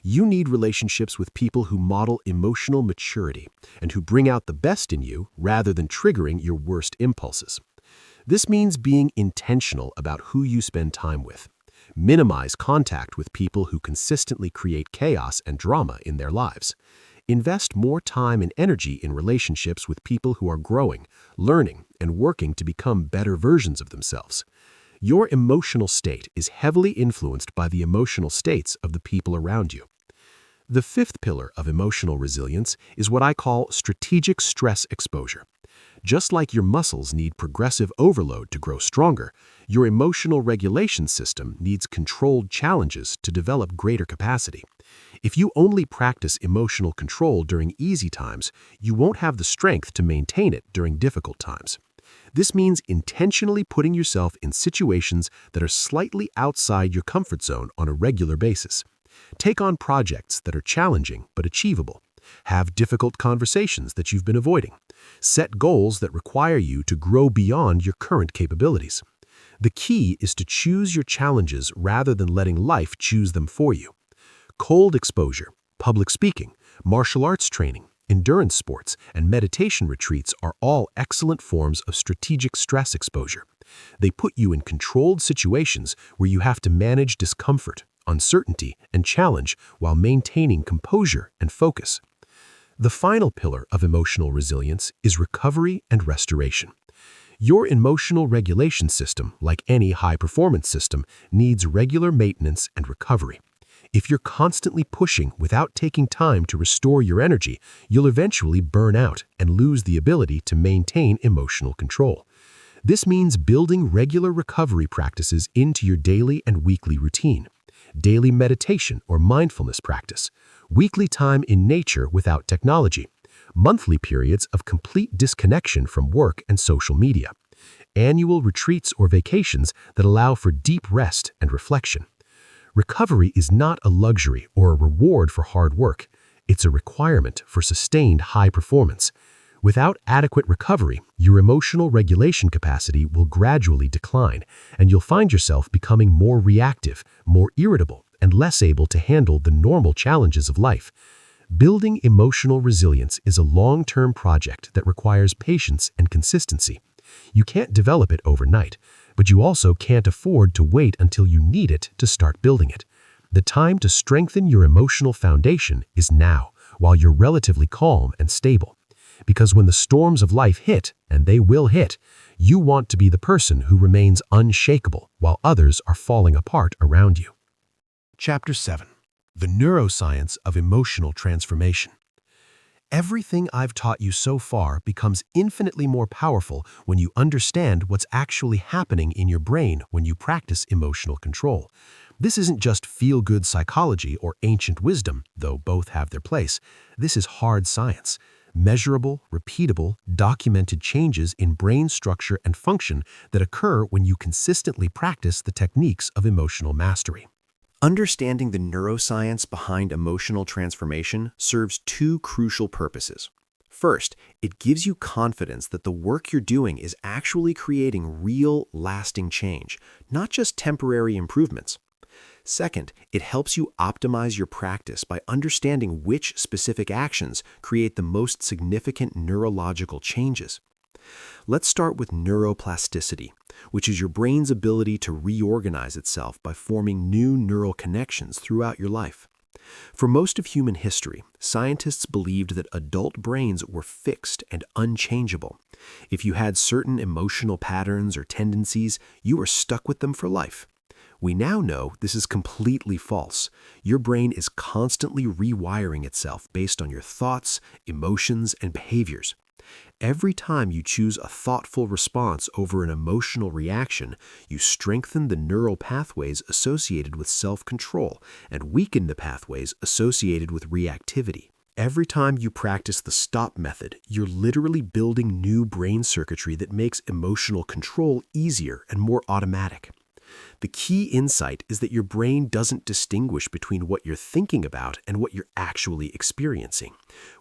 You need relationships with people who model emotional maturity and who bring out the best in you rather than triggering your worst impulses. This means being intentional about who you spend time with. Minimize contact with people who consistently create chaos and drama in their lives. Invest more time and energy in relationships with people who are growing, learning, and working to become better versions of themselves. Your emotional state is heavily influenced by the emotional states of the people around you. The fifth pillar of emotional resilience is what I call strategic stress exposure. Just like your muscles need progressive overload to grow stronger, your emotional regulation system needs controlled challenges to develop greater capacity. If you only practice emotional control during easy times, you won't have the strength to maintain it during difficult times. This means intentionally putting yourself in situations that are slightly outside your comfort zone on a regular basis. Take on projects that are challenging but achievable. Have difficult conversations that you've been avoiding. Set goals that require you to grow beyond your current capabilities. The key is to choose your challenges rather than letting life choose them for you. Cold exposure, public speaking, martial arts training, endurance sports, and meditation retreats are all excellent forms of strategic stress exposure. They put you in controlled situations where you have to manage discomfort, uncertainty, and challenge while maintaining composure and focus. The final pillar of emotional resilience is recovery and restoration. Your emotional regulation system, like any high-performance system, needs regular maintenance and recovery. If you're constantly pushing without taking time to restore your energy, you'll eventually burn out and lose the ability to maintain emotional control. This means building regular recovery practices into your daily and weekly routine. Daily meditation or mindfulness practice, weekly time in nature without technology, monthly periods of complete disconnection from work and social media, annual retreats or vacations that allow for deep rest and reflection. Recovery is not a luxury or a reward for hard work. It's a requirement for sustained high performance. Without adequate recovery, your emotional regulation capacity will gradually decline, and you'll find yourself becoming more reactive, more irritable, and less able to handle the normal challenges of life. Building emotional resilience is a long-term project that requires patience and consistency. You can't develop it overnight, but you also can't afford to wait until you need it to start building it. The time to strengthen your emotional foundation is now, while you're relatively calm and stable. Because when the storms of life hit, and they will hit, you want to be the person who remains unshakable while others are falling apart around you. Chapter 7. The Neuroscience of Emotional Transformation. Everything I've taught you so far becomes infinitely more powerful when you understand what's actually happening in your brain when you practice emotional control. This isn't just feel-good psychology or ancient wisdom, though both have their place. This is hard science. Measurable, repeatable, documented changes in brain structure and function that occur when you consistently practice the techniques of emotional mastery. Understanding the neuroscience behind emotional transformation serves two crucial purposes. First, it gives you confidence that the work you're doing is actually creating real, lasting change, not just temporary improvements. Second, it helps you optimize your practice by understanding which specific actions create the most significant neurological changes. Let's start with neuroplasticity, which is your brain's ability to reorganize itself by forming new neural connections throughout your life. For most of human history, scientists believed that adult brains were fixed and unchangeable. If you had certain emotional patterns or tendencies, you were stuck with them for life. We now know this is completely false. Your brain is constantly rewiring itself based on your thoughts, emotions, and behaviors. Every time you choose a thoughtful response over an emotional reaction, you strengthen the neural pathways associated with self-control and weaken the pathways associated with reactivity. Every time you practice the stop method, you're literally building new brain circuitry that makes emotional control easier and more automatic. The key insight is that your brain doesn't distinguish between what you're thinking about and what you're actually experiencing.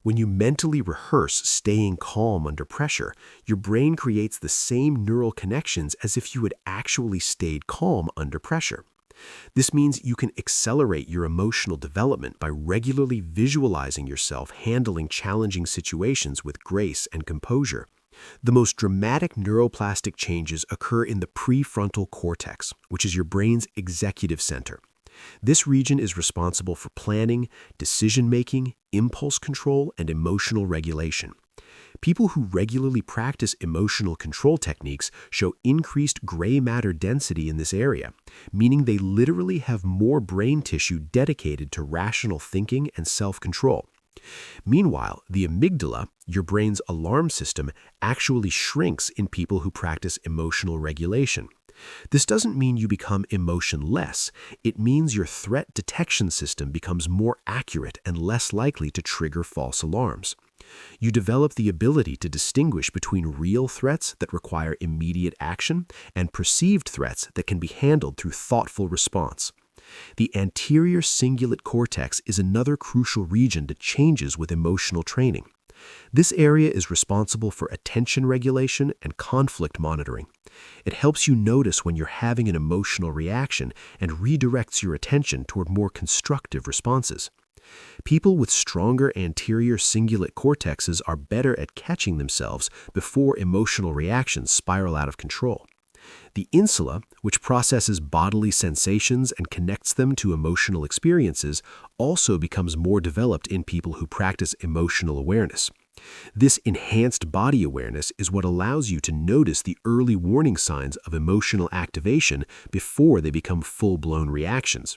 When you mentally rehearse staying calm under pressure, your brain creates the same neural connections as if you had actually stayed calm under pressure. This means you can accelerate your emotional development by regularly visualizing yourself handling challenging situations with grace and composure. The most dramatic neuroplastic changes occur in the prefrontal cortex, which is your brain's executive center. This region is responsible for planning, decision-making, impulse control, and emotional regulation. People who regularly practice emotional control techniques show increased gray matter density in this area, meaning they literally have more brain tissue dedicated to rational thinking and self-control. Meanwhile, the amygdala, your brain's alarm system, actually shrinks in people who practice emotional regulation. This doesn't mean you become emotionless. It means your threat detection system becomes more accurate and less likely to trigger false alarms. You develop the ability to distinguish between real threats that require immediate action and perceived threats that can be handled through thoughtful response. The anterior cingulate cortex is another crucial region that changes with emotional training. This area is responsible for attention regulation and conflict monitoring. It helps you notice when you're having an emotional reaction and redirects your attention toward more constructive responses. People with stronger anterior cingulate cortexes are better at catching themselves before emotional reactions spiral out of control. The insula, which processes bodily sensations and connects them to emotional experiences, also becomes more developed in people who practice emotional awareness. This enhanced body awareness is what allows you to notice the early warning signs of emotional activation before they become full-blown reactions.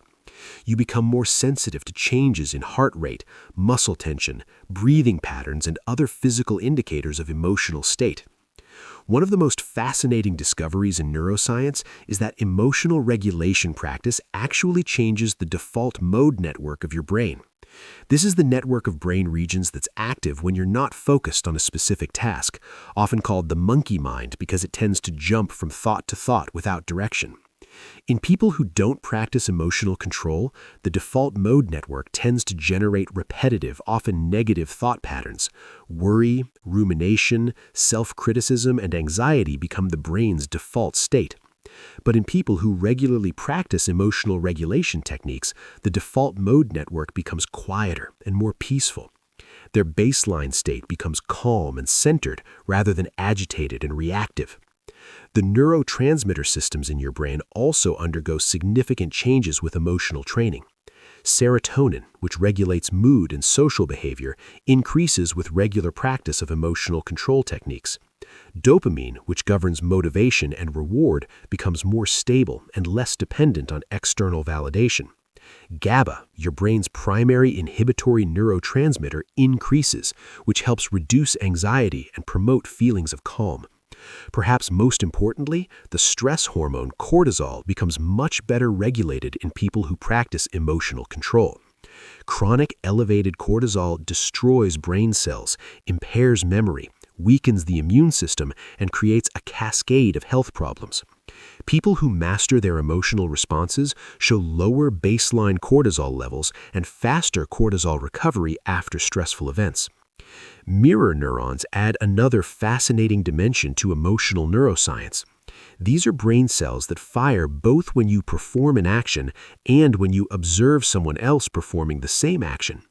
You become more sensitive to changes in heart rate, muscle tension, breathing patterns, and other physical indicators of emotional state. One of the most fascinating discoveries in neuroscience is that emotional regulation practice actually changes the default mode network of your brain. This is the network of brain regions that's active when you're not focused on a specific task, often called the monkey mind because it tends to jump from thought to thought without direction. In people who don't practice emotional control, the default mode network tends to generate repetitive, often negative thought patterns. Worry, rumination, self-criticism, and anxiety become the brain's default state. But in people who regularly practice emotional regulation techniques, the default mode network becomes quieter and more peaceful. Their baseline state becomes calm and centered rather than agitated and reactive. The neurotransmitter systems in your brain also undergo significant changes with emotional training. Serotonin, which regulates mood and social behavior, increases with regular practice of emotional control techniques. Dopamine, which governs motivation and reward, becomes more stable and less dependent on external validation. GABA, your brain's primary inhibitory neurotransmitter, increases, which helps reduce anxiety and promote feelings of calm. Perhaps most importantly, the stress hormone cortisol becomes much better regulated in people who practice emotional control. Chronic elevated cortisol destroys brain cells, impairs memory, weakens the immune system, and creates a cascade of health problems. People who master their emotional responses show lower baseline cortisol levels and faster cortisol recovery after stressful events. Mirror neurons add another fascinating dimension to emotional neuroscience. These are brain cells that fire both when you perform an action and when you observe someone else performing the same action.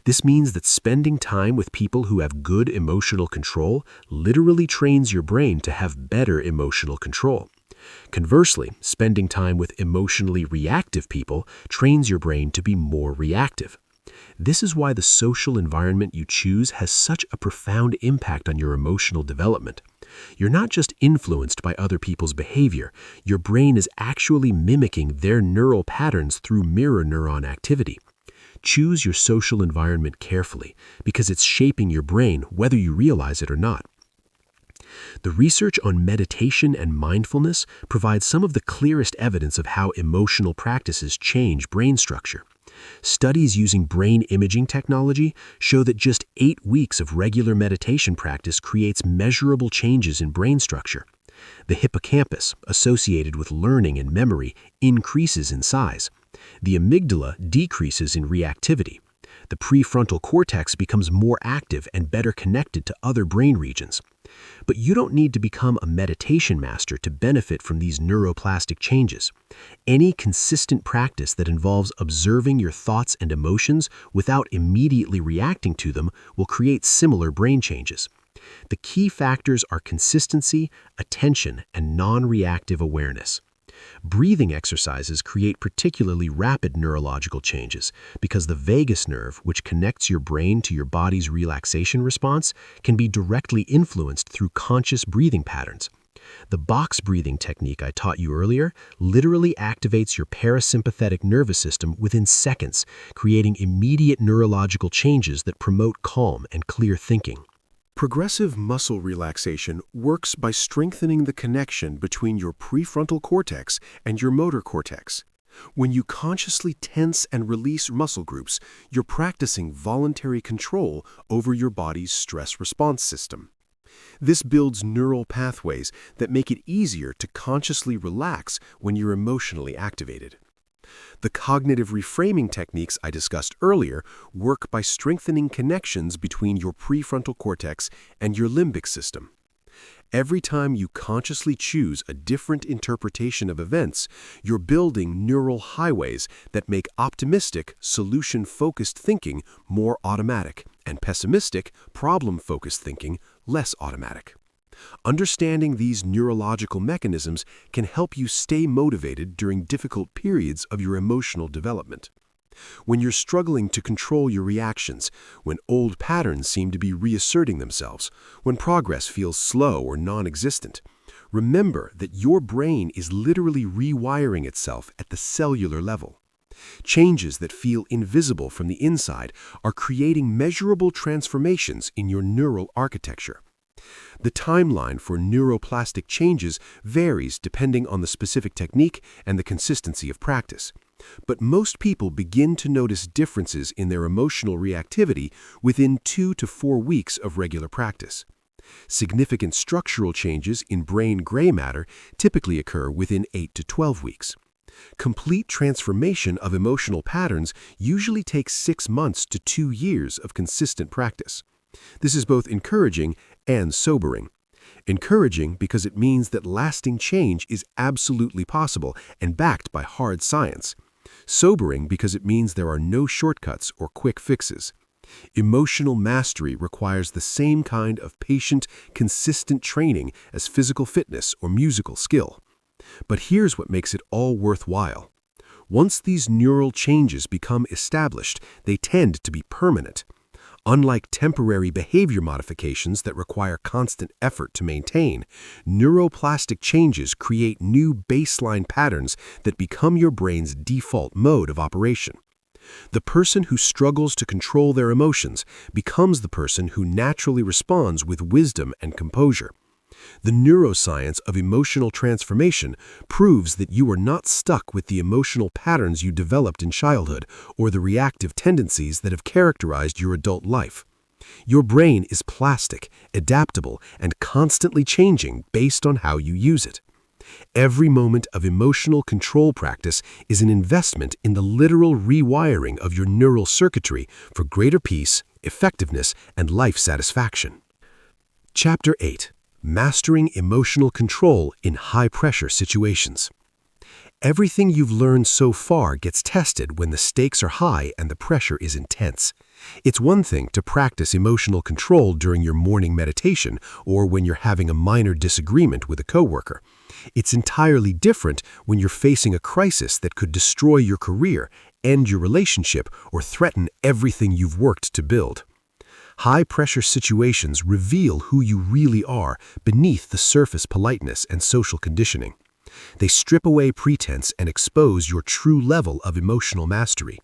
This means that spending time with people who have good emotional control literally trains your brain to have better emotional control. Conversely, spending time with emotionally reactive people trains your brain to be more reactive. This is why the social environment you choose has such a profound impact on your emotional development. You're not just influenced by other people's behavior, your brain is actually mimicking their neural patterns through mirror neuron activity. Choose your social environment carefully because it's shaping your brain whether you realize it or not. The research on meditation and mindfulness provides some of the clearest evidence of how emotional practices change brain structure. Studies using brain imaging technology show that just 8 weeks of regular meditation practice creates measurable changes in brain structure. The hippocampus, associated with learning and memory, increases in size. The amygdala decreases in reactivity. The prefrontal cortex becomes more active and better connected to other brain regions. But you don't need to become a meditation master to benefit from these neuroplastic changes. Any consistent practice that involves observing your thoughts and emotions without immediately reacting to them will create similar brain changes. The key factors are consistency, attention, and non-reactive awareness. Breathing exercises create particularly rapid neurological changes because the vagus nerve, which connects your brain to your body's relaxation response, can be directly influenced through conscious breathing patterns. The box breathing technique I taught you earlier literally activates your parasympathetic nervous system within seconds, creating immediate neurological changes that promote calm and clear thinking. Progressive muscle relaxation works by strengthening the connection between your prefrontal cortex and your motor cortex. When you consciously tense and release muscle groups, you're practicing voluntary control over your body's stress response system. This builds neural pathways that make it easier to consciously relax when you're emotionally activated. The cognitive reframing techniques I discussed earlier work by strengthening connections between your prefrontal cortex and your limbic system. Every time you consciously choose a different interpretation of events, you're building neural highways that make optimistic, solution-focused thinking more automatic and pessimistic, problem-focused thinking less automatic. Understanding these neurological mechanisms can help you stay motivated during difficult periods of your emotional development. When you're struggling to control your reactions, when old patterns seem to be reasserting themselves, when progress feels slow or non-existent, remember that your brain is literally rewiring itself at the cellular level. Changes that feel invisible from the inside are creating measurable transformations in your neural architecture. The timeline for neuroplastic changes varies depending on the specific technique and the consistency of practice. But most people begin to notice differences in their emotional reactivity within 2 to 4 weeks of regular practice. Significant structural changes in brain gray matter typically occur within 8 to 12 weeks. Complete transformation of emotional patterns usually takes 6 months to 2 years of consistent practice. This is both encouraging and sobering. Encouraging because it means that lasting change is absolutely possible and backed by hard science. Sobering because it means there are no shortcuts or quick fixes. Emotional mastery requires the same kind of patient, consistent training as physical fitness or musical skill. But here's what makes it all worthwhile. Once these neural changes become established, they tend to be permanent. Unlike temporary behavior modifications that require constant effort to maintain, neuroplastic changes create new baseline patterns that become your brain's default mode of operation. The person who struggles to control their emotions becomes the person who naturally responds with wisdom and composure. The neuroscience of emotional transformation proves that you are not stuck with the emotional patterns you developed in childhood or the reactive tendencies that have characterized your adult life. Your brain is plastic, adaptable, and constantly changing based on how you use it. Every moment of emotional control practice is an investment in the literal rewiring of your neural circuitry for greater peace, effectiveness, and life satisfaction. Chapter 8. Mastering emotional control in high-pressure situations. Everything you've learned so far gets tested when the stakes are high and the pressure is intense. It's one thing to practice emotional control during your morning meditation or when you're having a minor disagreement with a coworker. It's entirely different when you're facing a crisis that could destroy your career, end your relationship, or threaten everything you've worked to build. High-pressure situations reveal who you really are beneath the surface politeness and social conditioning. They strip away pretense and expose your true level of emotional mastery.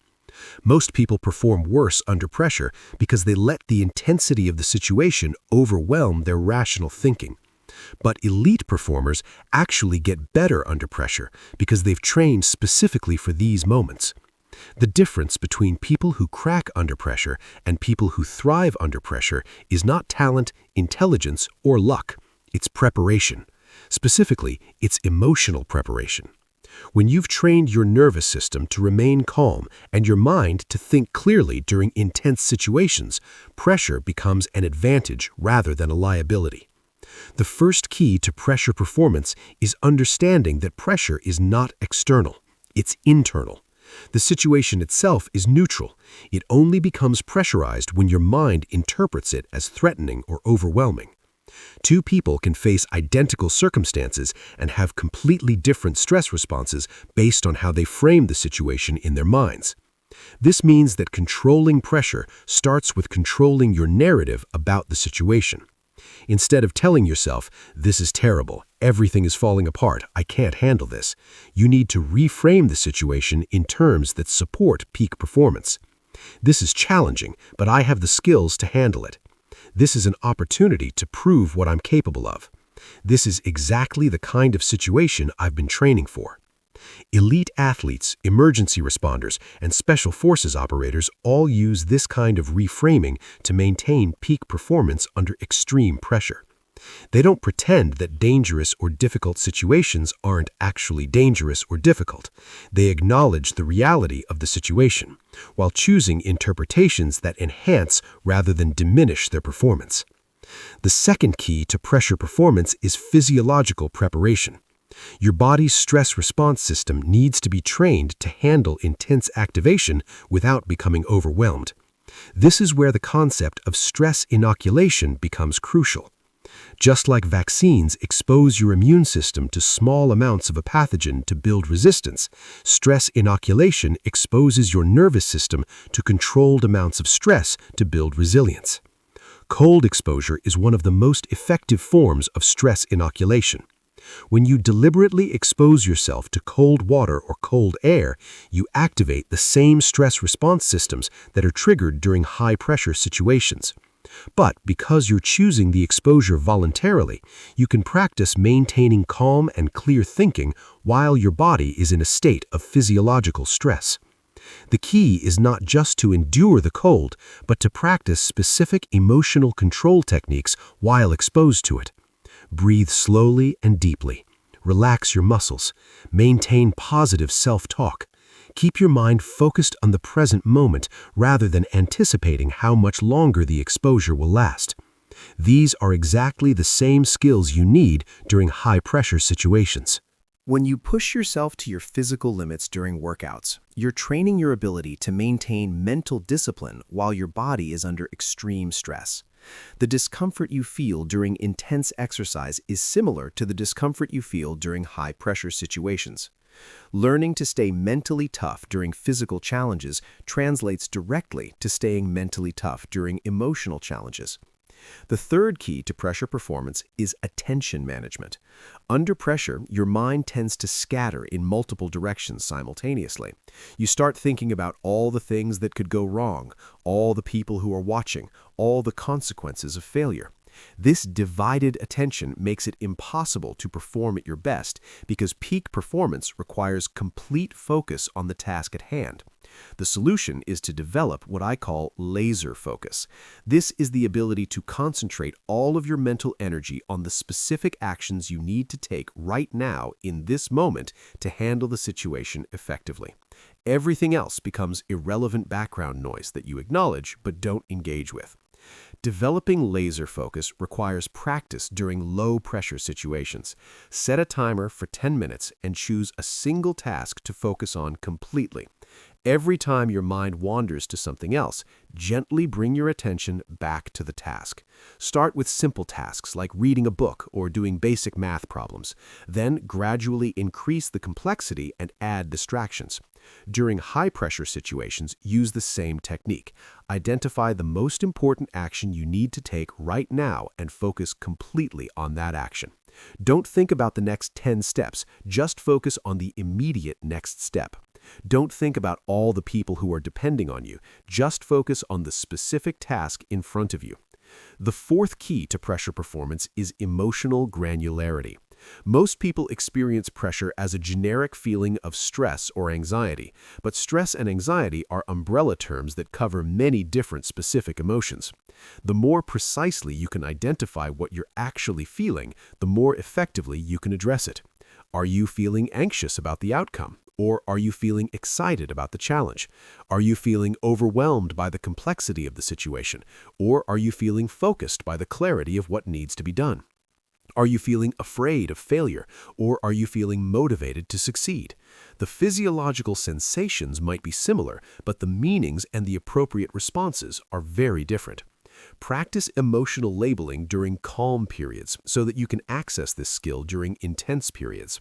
Most people perform worse under pressure because they let the intensity of the situation overwhelm their rational thinking. But elite performers actually get better under pressure because they've trained specifically for these moments. The difference between people who crack under pressure and people who thrive under pressure is not talent, intelligence, or luck. It's preparation. Specifically, it's emotional preparation. When you've trained your nervous system to remain calm and your mind to think clearly during intense situations, pressure becomes an advantage rather than a liability. The first key to pressure performance is understanding that pressure is not external, it's internal. The situation itself is neutral. It only becomes pressurized when your mind interprets it as threatening or overwhelming. Two people can face identical circumstances and have completely different stress responses based on how they frame the situation in their minds. This means that controlling pressure starts with controlling your narrative about the situation. Instead of telling yourself, "This is terrible, everything is falling apart, I can't handle this," you need to reframe the situation in terms that support peak performance. This is challenging, but I have the skills to handle it. This is an opportunity to prove what I'm capable of. This is exactly the kind of situation I've been training for. Elite athletes, emergency responders, and special forces operators all use this kind of reframing to maintain peak performance under extreme pressure. They don't pretend that dangerous or difficult situations aren't actually dangerous or difficult. They acknowledge the reality of the situation, while choosing interpretations that enhance rather than diminish their performance. The second key to pressure performance is physiological preparation. Your body's stress response system needs to be trained to handle intense activation without becoming overwhelmed. This is where the concept of stress inoculation becomes crucial. Just like vaccines expose your immune system to small amounts of a pathogen to build resistance, stress inoculation exposes your nervous system to controlled amounts of stress to build resilience. Cold exposure is one of the most effective forms of stress inoculation. When you deliberately expose yourself to cold water or cold air, you activate the same stress response systems that are triggered during high-pressure situations. But because you're choosing the exposure voluntarily, you can practice maintaining calm and clear thinking while your body is in a state of physiological stress. The key is not just to endure the cold, but to practice specific emotional control techniques while exposed to it. Breathe slowly and deeply. Relax your muscles. Maintain positive self-talk. Keep your mind focused on the present moment rather than anticipating how much longer the exposure will last. These are exactly the same skills you need during high-pressure situations. When you push yourself to your physical limits during workouts, you're training your ability to maintain mental discipline while your body is under extreme stress. The discomfort you feel during intense exercise is similar to the discomfort you feel during high-pressure situations. Learning to stay mentally tough during physical challenges translates directly to staying mentally tough during emotional challenges. The third key to pressure performance is attention management. Under pressure, your mind tends to scatter in multiple directions simultaneously. You start thinking about all the things that could go wrong, all the people who are watching, all the consequences of failure. This divided attention makes it impossible to perform at your best because peak performance requires complete focus on the task at hand. The solution is to develop what I call laser focus. This is the ability to concentrate all of your mental energy on the specific actions you need to take right now in this moment to handle the situation effectively. Everything else becomes irrelevant background noise that you acknowledge but don't engage with. Developing laser focus requires practice during low-pressure situations. Set a timer for 10 minutes and choose a single task to focus on completely. Every time your mind wanders to something else, gently bring your attention back to the task. Start with simple tasks like reading a book or doing basic math problems. Then gradually increase the complexity and add distractions. During high-pressure situations, use the same technique. Identify the most important action you need to take right now and focus completely on that action. Don't think about the next 10 steps, just focus on the immediate next step. Don't think about all the people who are depending on you, just focus on the specific task in front of you. The fourth key to pressure performance is emotional granularity. Most people experience pressure as a generic feeling of stress or anxiety, but stress and anxiety are umbrella terms that cover many different specific emotions. The more precisely you can identify what you're actually feeling, the more effectively you can address it. Are you feeling anxious about the outcome? Or are you feeling excited about the challenge? Are you feeling overwhelmed by the complexity of the situation? Or are you feeling focused by the clarity of what needs to be done? Are you feeling afraid of failure, or are you feeling motivated to succeed? The physiological sensations might be similar, but the meanings and the appropriate responses are very different. Practice emotional labeling during calm periods so that you can access this skill during intense periods.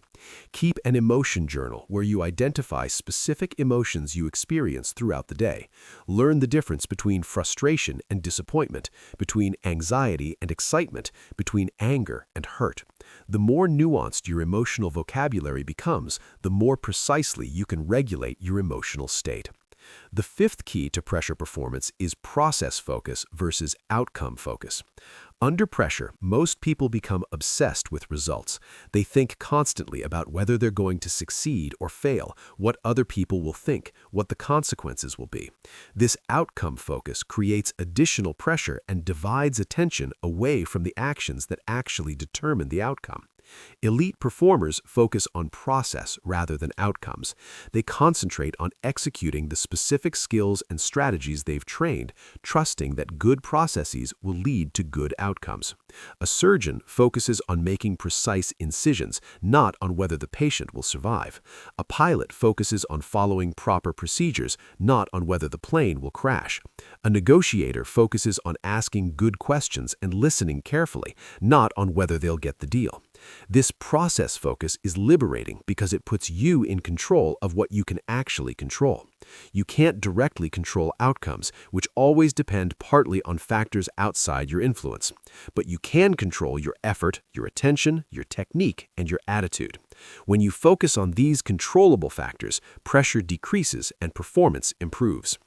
Keep an emotion journal where you identify specific emotions you experience throughout the day. Learn the difference between frustration and disappointment, between anxiety and excitement, between anger and hurt. The more nuanced your emotional vocabulary becomes, the more precisely you can regulate your emotional state. The fifth key to pressure performance is process focus versus outcome focus. Under pressure, most people become obsessed with results. They think constantly about whether they're going to succeed or fail, what other people will think, what the consequences will be. This outcome focus creates additional pressure and divides attention away from the actions that actually determine the outcome. Elite performers focus on process rather than outcomes. They concentrate on executing the specific skills and strategies they've trained, trusting that good processes will lead to good outcomes. A surgeon focuses on making precise incisions, not on whether the patient will survive. A pilot focuses on following proper procedures, not on whether the plane will crash. A negotiator focuses on asking good questions and listening carefully, not on whether they'll get the deal. This process focus is liberating because it puts you in control of what you can actually control. You can't directly control outcomes, which always depend partly on factors outside your influence. But you can control your effort, your attention, your technique, and your attitude. When you focus on these controllable factors, pressure decreases and performance improves.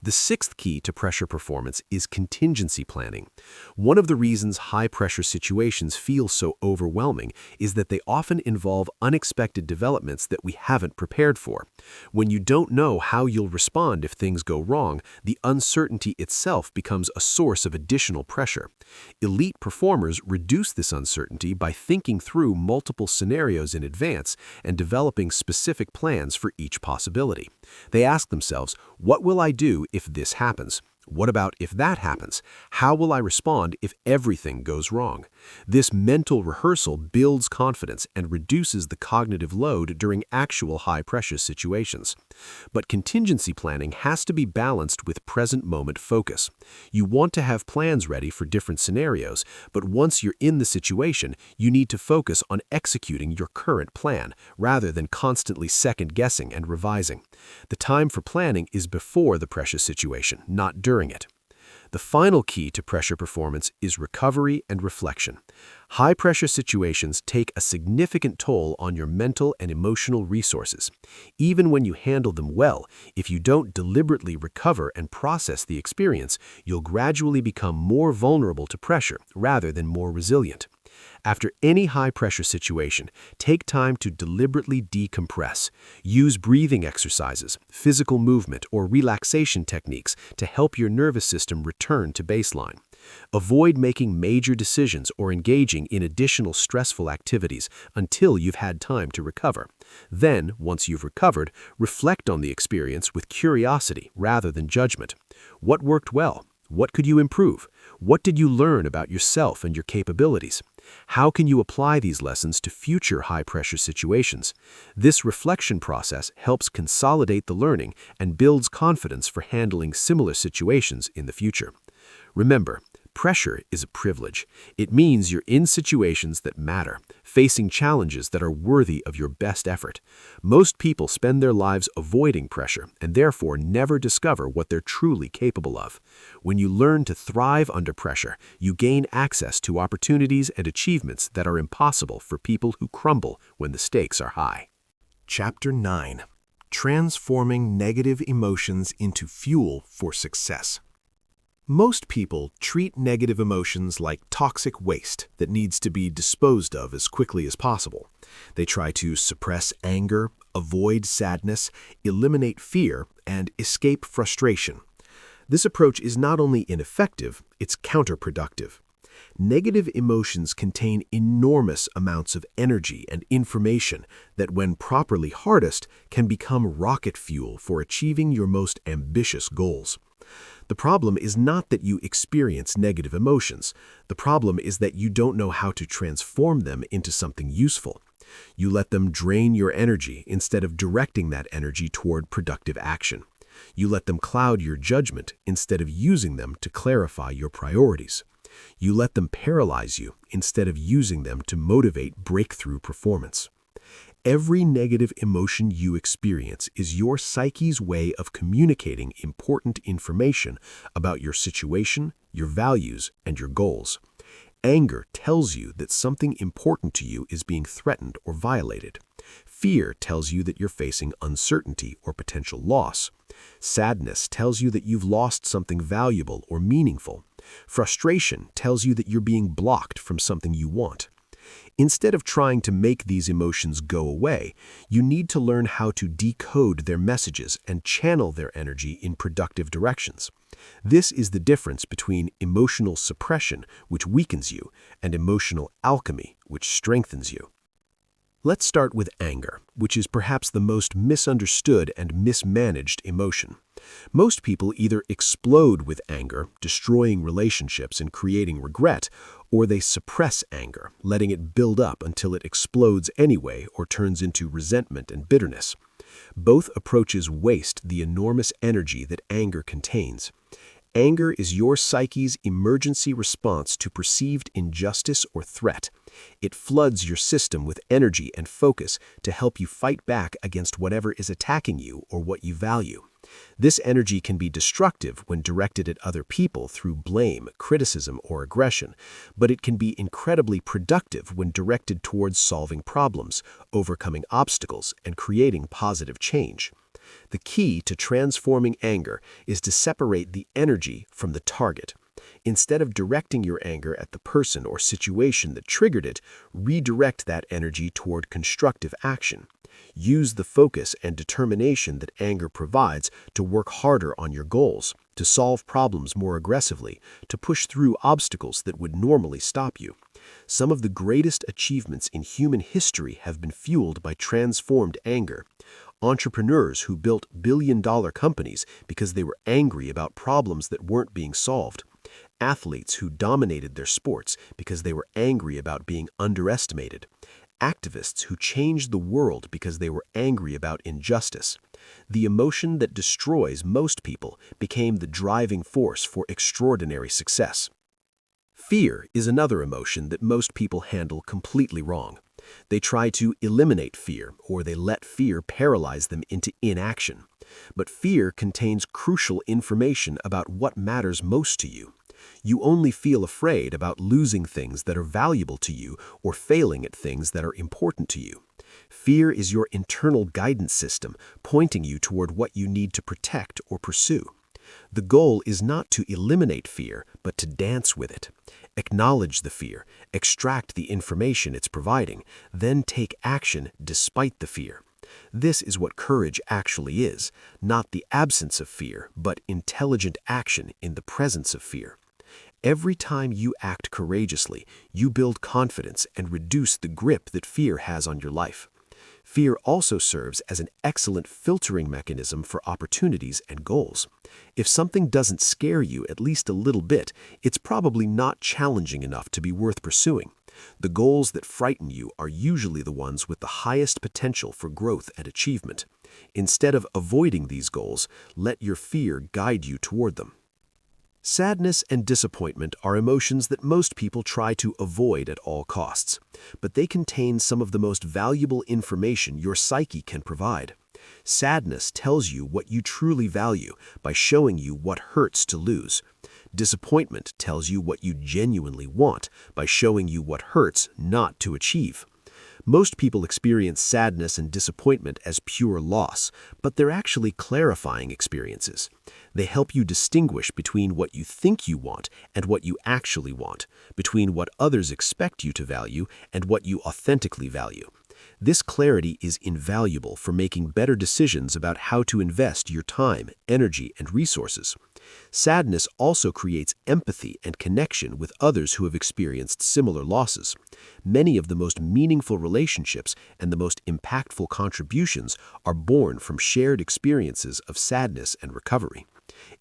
The sixth key to pressure performance is contingency planning. One of the reasons high-pressure situations feel so overwhelming is that they often involve unexpected developments that we haven't prepared for. When you don't know how you'll respond if things go wrong, the uncertainty itself becomes a source of additional pressure. Elite performers reduce this uncertainty by thinking through multiple scenarios in advance and developing specific plans for each possibility. They ask themselves, what will I do if this happens? What about if that happens? How will I respond if everything goes wrong? This mental rehearsal builds confidence and reduces the cognitive load during actual high-pressure situations. But contingency planning has to be balanced with present-moment focus. You want to have plans ready for different scenarios, but once you're in the situation, you need to focus on executing your current plan, rather than constantly second-guessing and revising. The time for planning is before the pressure situation, not during it. The final key to pressure performance is recovery and reflection. High-pressure situations take a significant toll on your mental and emotional resources. Even when you handle them well, if you don't deliberately recover and process the experience, you'll gradually become more vulnerable to pressure rather than more resilient. After any high-pressure situation, take time to deliberately decompress. Use breathing exercises, physical movement, or relaxation techniques to help your nervous system return to baseline. Avoid making major decisions or engaging in additional stressful activities until you've had time to recover. Then, once you've recovered, reflect on the experience with curiosity rather than judgment. What worked well? What could you improve? What did you learn about yourself and your capabilities? How can you apply these lessons to future high-pressure situations? This reflection process helps consolidate the learning and builds confidence for handling similar situations in the future. Remember, pressure is a privilege. It means you're in situations that matter, facing challenges that are worthy of your best effort. Most people spend their lives avoiding pressure and therefore never discover what they're truly capable of. When you learn to thrive under pressure, you gain access to opportunities and achievements that are impossible for people who crumble when the stakes are high. Chapter 9. Transforming Negative Emotions into Fuel for Success. Most people treat negative emotions like toxic waste that needs to be disposed of as quickly as possible. They try to suppress anger, avoid sadness, eliminate fear, and escape frustration. This approach is not only ineffective, it's counterproductive. Negative emotions contain enormous amounts of energy and information that, when properly harnessed, can become rocket fuel for achieving your most ambitious goals. The problem is not that you experience negative emotions. The problem is that you don't know how to transform them into something useful. You let them drain your energy instead of directing that energy toward productive action. You let them cloud your judgment instead of using them to clarify your priorities. You let them paralyze you instead of using them to motivate breakthrough performance. Every negative emotion you experience is your psyche's way of communicating important information about your situation, your values, and your goals. Anger tells you that something important to you is being threatened or violated. Fear tells you that you're facing uncertainty or potential loss. Sadness tells you that you've lost something valuable or meaningful. Frustration tells you that you're being blocked from something you want. Instead of trying to make these emotions go away, you need to learn how to decode their messages and channel their energy in productive directions. This is the difference between emotional suppression, which weakens you, and emotional alchemy, which strengthens you. Let's start with anger, which is perhaps the most misunderstood and mismanaged emotion. Most people either explode with anger, destroying relationships and creating regret, or they suppress anger, letting it build up until it explodes anyway or turns into resentment and bitterness. Both approaches waste the enormous energy that anger contains. Anger is your psyche's emergency response to perceived injustice or threat. It floods your system with energy and focus to help you fight back against whatever is attacking you or what you value. This energy can be destructive when directed at other people through blame, criticism, or aggression, but it can be incredibly productive when directed towards solving problems, overcoming obstacles, and creating positive change. The key to transforming anger is to separate the energy from the target. Instead of directing your anger at the person or situation that triggered it, redirect that energy toward constructive action. Use the focus and determination that anger provides to work harder on your goals, to solve problems more aggressively, to push through obstacles that would normally stop you. Some of the greatest achievements in human history have been fueled by transformed anger. Entrepreneurs who built billion-dollar companies because they were angry about problems that weren't being solved. Athletes who dominated their sports because they were angry about being underestimated. Activists who changed the world because they were angry about injustice. The emotion that destroys most people became the driving force for extraordinary success. Fear is another emotion that most people handle completely wrong. They try to eliminate fear, or they let fear paralyze them into inaction. But fear contains crucial information about what matters most to you. You only feel afraid about losing things that are valuable to you or failing at things that are important to you. Fear is your internal guidance system, pointing you toward what you need to protect or pursue. The goal is not to eliminate fear, but to dance with it. Acknowledge the fear, extract the information it's providing, then take action despite the fear. This is what courage actually is, not the absence of fear, but intelligent action in the presence of fear. Every time you act courageously, you build confidence and reduce the grip that fear has on your life. Fear also serves as an excellent filtering mechanism for opportunities and goals. If something doesn't scare you at least a little bit, it's probably not challenging enough to be worth pursuing. The goals that frighten you are usually the ones with the highest potential for growth and achievement. Instead of avoiding these goals, let your fear guide you toward them. Sadness and disappointment are emotions that most people try to avoid at all costs, but they contain some of the most valuable information your psyche can provide. Sadness tells you what you truly value by showing you what hurts to lose. Disappointment tells you what you genuinely want by showing you what hurts not to achieve. Most people experience sadness and disappointment as pure loss, but they're actually clarifying experiences. They help you distinguish between what you think you want and what you actually want, between what others expect you to value and what you authentically value. This clarity is invaluable for making better decisions about how to invest your time, energy, and resources. Sadness also creates empathy and connection with others who have experienced similar losses. Many of the most meaningful relationships and the most impactful contributions are born from shared experiences of sadness and recovery.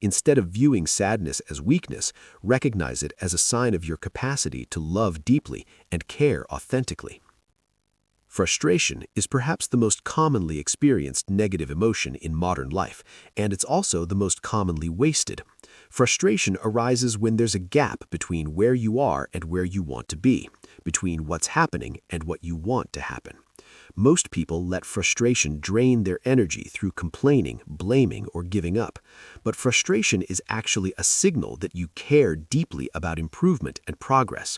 Instead of viewing sadness as weakness, recognize it as a sign of your capacity to love deeply and care authentically. Frustration is perhaps the most commonly experienced negative emotion in modern life, and it's also the most commonly wasted. Frustration arises when there's a gap between where you are and where you want to be, between what's happening and what you want to happen. Most people let frustration drain their energy through complaining, blaming, or giving up. But frustration is actually a signal that you care deeply about improvement and progress.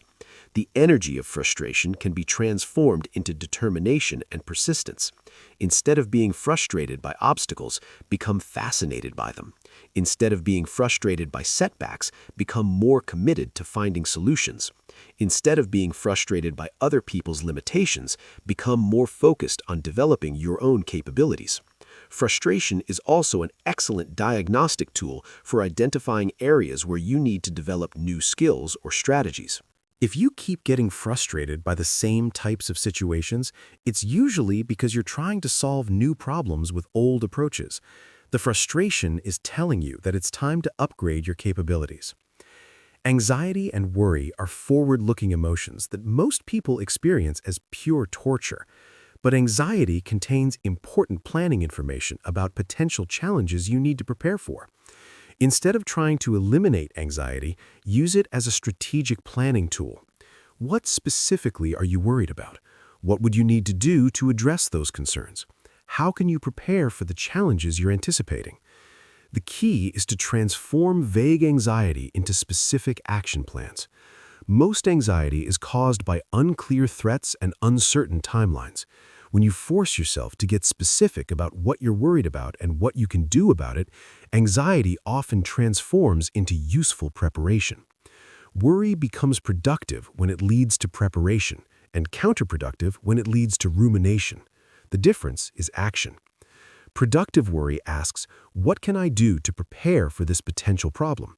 The energy of frustration can be transformed into determination and persistence. Instead of being frustrated by obstacles, become fascinated by them. Instead of being frustrated by setbacks, become more committed to finding solutions. Instead of being frustrated by other people's limitations, become more focused on developing your own capabilities. Frustration is also an excellent diagnostic tool for identifying areas where you need to develop new skills or strategies. If you keep getting frustrated by the same types of situations, it's usually because you're trying to solve new problems with old approaches. The frustration is telling you that it's time to upgrade your capabilities. Anxiety and worry are forward-looking emotions that most people experience as pure torture. But anxiety contains important planning information about potential challenges you need to prepare for. Instead of trying to eliminate anxiety, use it as a strategic planning tool. What specifically are you worried about? What would you need to do to address those concerns? How can you prepare for the challenges you're anticipating? The key is to transform vague anxiety into specific action plans. Most anxiety is caused by unclear threats and uncertain timelines. When you force yourself to get specific about what you're worried about and what you can do about it, anxiety often transforms into useful preparation. Worry becomes productive when it leads to preparation, and counterproductive when it leads to rumination. The difference is action. Productive worry asks, what can I do to prepare for this potential problem?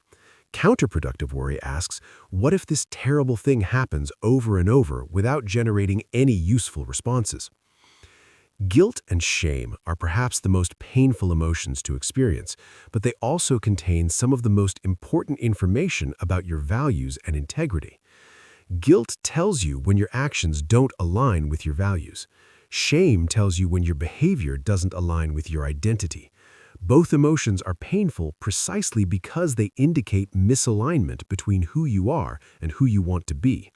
Counterproductive worry asks, what if this terrible thing happens over and over without generating any useful responses? Guilt and shame are perhaps the most painful emotions to experience, but they also contain some of the most important information about your values and integrity. Guilt tells you when your actions don't align with your values. Shame tells you when your behavior doesn't align with your identity. Both emotions are painful precisely because they indicate misalignment between who you are and who you want to be.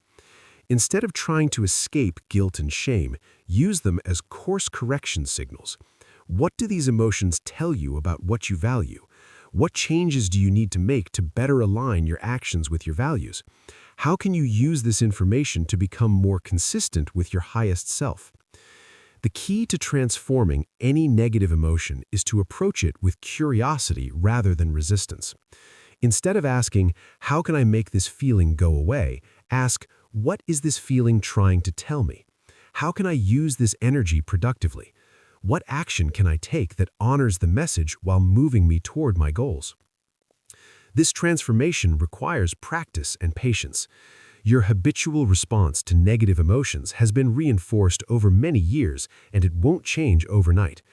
Instead of trying to escape guilt and shame, use them as course correction signals. What do these emotions tell you about what you value? What changes do you need to make to better align your actions with your values? How can you use this information to become more consistent with your highest self? The key to transforming any negative emotion is to approach it with curiosity rather than resistance. Instead of asking, how can I make this feeling go away? Ask, what is this feeling trying to tell me? How can I use this energy productively? What action can I take that honors the message while moving me toward my goals? This transformation requires practice and patience. Your habitual response to negative emotions has been reinforced over many years, and it won't change overnight.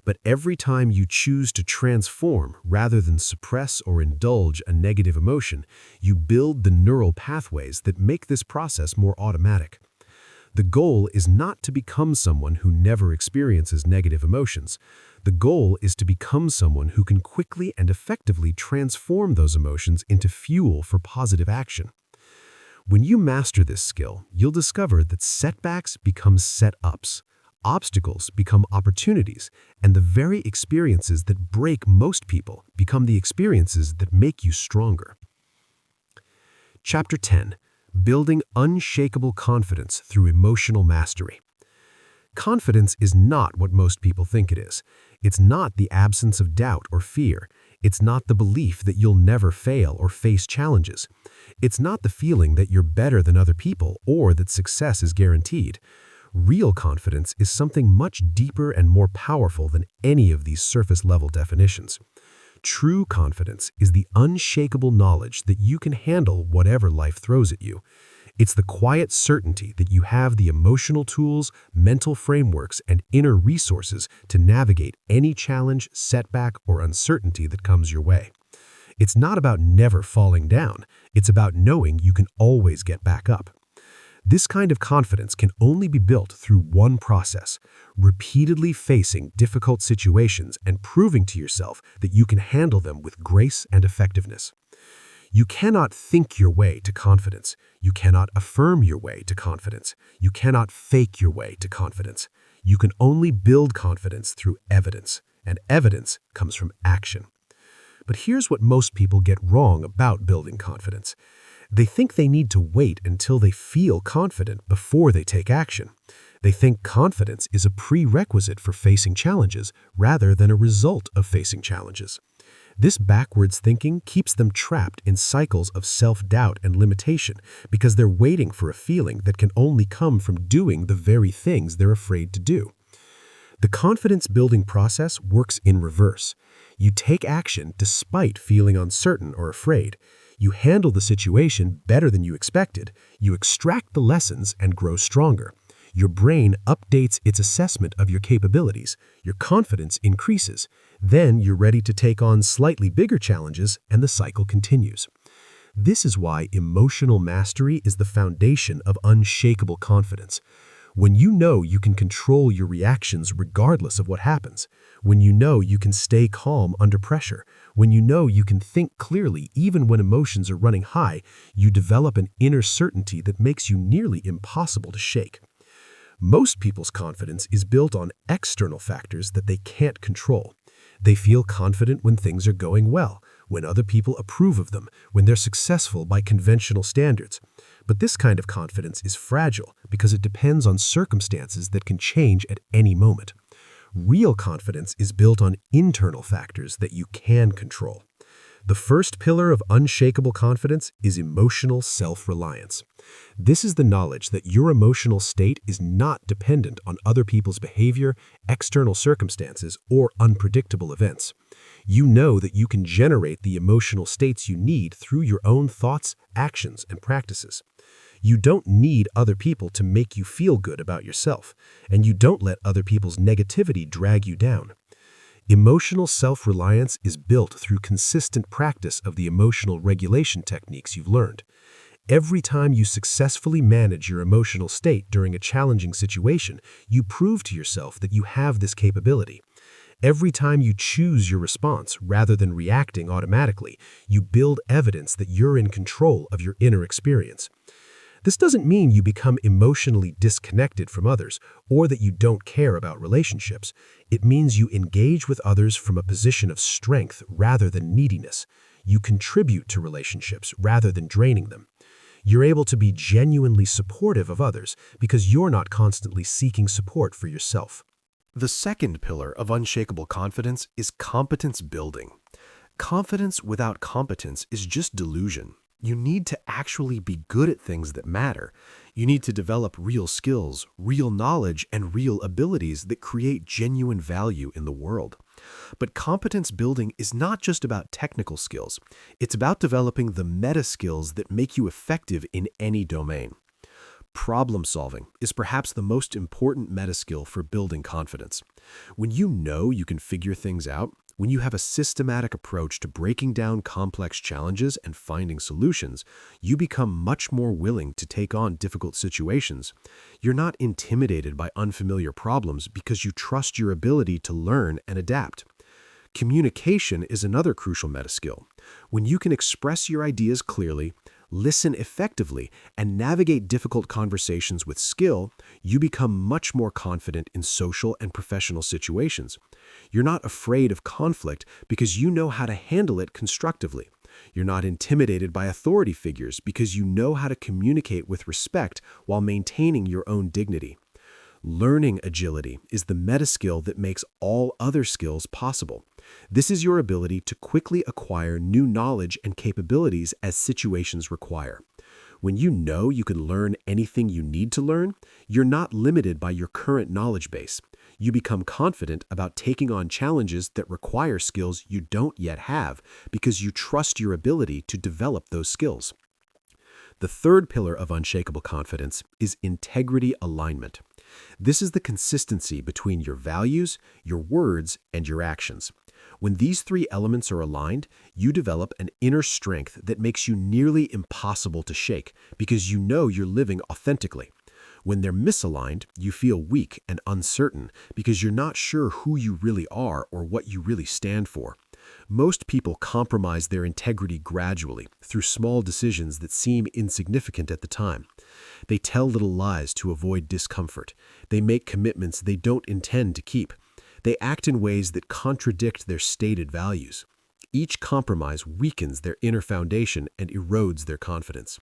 But every time you choose to transform rather than suppress or indulge a negative emotion, you build the neural pathways that make this process more automatic. The goal is not to become someone who never experiences negative emotions. The goal is to become someone who can quickly and effectively transform those emotions into fuel for positive action. When you master this skill, you'll discover that setbacks become set-ups. Obstacles become opportunities, and the very experiences that break most people become the experiences that make you stronger. Chapter 10. Building Unshakable Confidence Through Emotional Mastery. Confidence is not what most people think it is. It's not the absence of doubt or fear. It's not the belief that you'll never fail or face challenges. It's not the feeling that you're better than other people or that success is guaranteed. Real confidence is something much deeper and more powerful than any of these surface-level definitions. True confidence is the unshakable knowledge that you can handle whatever life throws at you. It's the quiet certainty that you have the emotional tools, mental frameworks, and inner resources to navigate any challenge, setback, or uncertainty that comes your way. It's not about never falling down. It's about knowing you can always get back up. This kind of confidence can only be built through one process: repeatedly facing difficult situations and proving to yourself that you can handle them with grace and effectiveness. You cannot think your way to confidence. You cannot affirm your way to confidence. You cannot fake your way to confidence. You can only build confidence through evidence, and evidence comes from action. But here's what most people get wrong about building confidence. They think they need to wait until they feel confident before they take action. They think confidence is a prerequisite for facing challenges rather than a result of facing challenges. This backwards thinking keeps them trapped in cycles of self-doubt and limitation because they're waiting for a feeling that can only come from doing the very things they're afraid to do. The confidence-building process works in reverse. You take action despite feeling uncertain or afraid. You handle the situation better than you expected. You extract the lessons and grow stronger. Your brain updates its assessment of your capabilities. Your confidence increases. Then you're ready to take on slightly bigger challenges, and the cycle continues. This is why emotional mastery is the foundation of unshakable confidence. When you know you can control your reactions regardless of what happens, when you know you can stay calm under pressure, when you know you can think clearly even when emotions are running high, you develop an inner certainty that makes you nearly impossible to shake. Most people's confidence is built on external factors that they can't control. They feel confident when things are going well, when other people approve of them, when they're successful by conventional standards. But this kind of confidence is fragile because it depends on circumstances that can change at any moment. Real confidence is built on internal factors that you can control. The first pillar of unshakable confidence is emotional self-reliance. This is the knowledge that your emotional state is not dependent on other people's behavior, external circumstances, or unpredictable events. You know that you can generate the emotional states you need through your own thoughts, actions, and practices. You don't need other people to make you feel good about yourself, and you don't let other people's negativity drag you down. Emotional self-reliance is built through consistent practice of the emotional regulation techniques you've learned. Every time you successfully manage your emotional state during a challenging situation, you prove to yourself that you have this capability. Every time you choose your response rather than reacting automatically, you build evidence that you're in control of your inner experience. This doesn't mean you become emotionally disconnected from others or that you don't care about relationships. It means you engage with others from a position of strength rather than neediness. You contribute to relationships rather than draining them. You're able to be genuinely supportive of others because you're not constantly seeking support for yourself. The second pillar of unshakable confidence is competence building. Confidence without competence is just delusion. You need to actually be good at things that matter. You need to develop real skills, real knowledge, and real abilities that create genuine value in the world. But competence building is not just about technical skills. It's about developing the meta skills that make you effective in any domain. Problem solving is perhaps the most important meta skill for building confidence. When you know you can figure things out, when you have a systematic approach to breaking down complex challenges and finding solutions, you become much more willing to take on difficult situations. You're not intimidated by unfamiliar problems because you trust your ability to learn and adapt. Communication is another crucial meta skill. When you can express your ideas clearly, listen effectively, and navigate difficult conversations with skill, you become much more confident in social and professional situations. You're not afraid of conflict because you know how to handle it constructively. You're not intimidated by authority figures because you know how to communicate with respect while maintaining your own dignity. Learning agility is the meta skill that makes all other skills possible. This is your ability to quickly acquire new knowledge and capabilities as situations require. When you know you can learn anything you need to learn, you're not limited by your current knowledge base. You become confident about taking on challenges that require skills you don't yet have because you trust your ability to develop those skills. The third pillar of unshakable confidence is integrity alignment. This is the consistency between your values, your words, and your actions. When these three elements are aligned, you develop an inner strength that makes you nearly impossible to shake because you know you're living authentically. When they're misaligned, you feel weak and uncertain because you're not sure who you really are or what you really stand for. Most people compromise their integrity gradually through small decisions that seem insignificant at the time. They tell little lies to avoid discomfort. They make commitments they don't intend to keep. They act in ways that contradict their stated values. Each compromise weakens their inner foundation and erodes their confidence.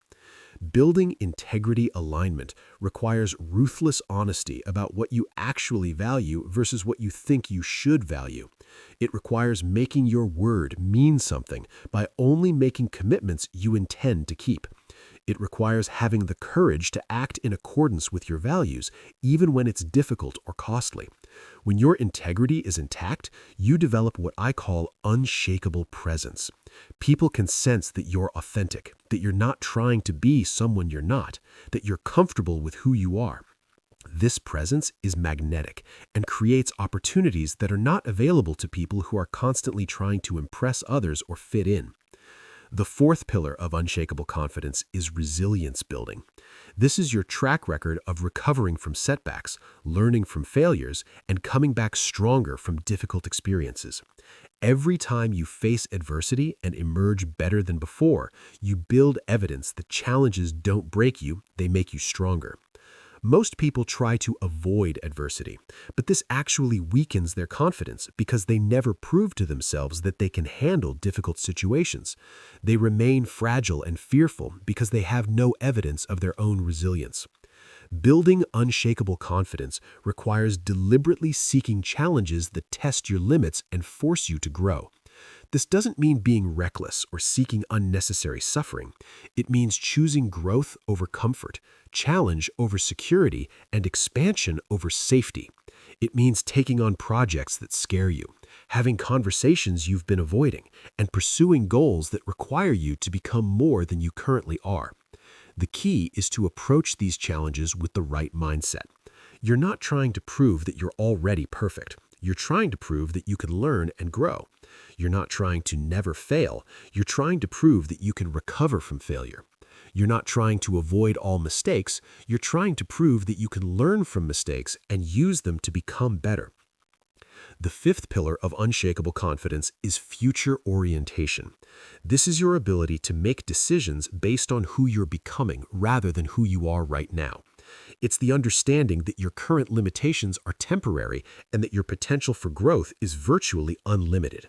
Building integrity alignment requires ruthless honesty about what you actually value versus what you think you should value. It requires making your word mean something by only making commitments you intend to keep. It requires having the courage to act in accordance with your values, even when it's difficult or costly. When your integrity is intact, you develop what I call unshakable presence. People can sense that you're authentic, that you're not trying to be someone you're not, that you're comfortable with who you are. This presence is magnetic and creates opportunities that are not available to people who are constantly trying to impress others or fit in. The fourth pillar of unshakable confidence is resilience building. This is your track record of recovering from setbacks, learning from failures, and coming back stronger from difficult experiences. Every time you face adversity and emerge better than before, you build evidence that challenges don't break you, they make you stronger. Most people try to avoid adversity, but this actually weakens their confidence because they never prove to themselves that they can handle difficult situations. They remain fragile and fearful because they have no evidence of their own resilience. Building unshakable confidence requires deliberately seeking challenges that test your limits and force you to grow. This doesn't mean being reckless or seeking unnecessary suffering. It means choosing growth over comfort, challenge over security, and expansion over safety. It means taking on projects that scare you, having conversations you've been avoiding, and pursuing goals that require you to become more than you currently are. The key is to approach these challenges with the right mindset. You're not trying to prove that you're already perfect. You're trying to prove that you can learn and grow. You're not trying to never fail. You're trying to prove that you can recover from failure. You're not trying to avoid all mistakes. You're trying to prove that you can learn from mistakes and use them to become better. The fifth pillar of unshakable confidence is future orientation. This is your ability to make decisions based on who you're becoming rather than who you are right now. It's the understanding that your current limitations are temporary and that your potential for growth is virtually unlimited.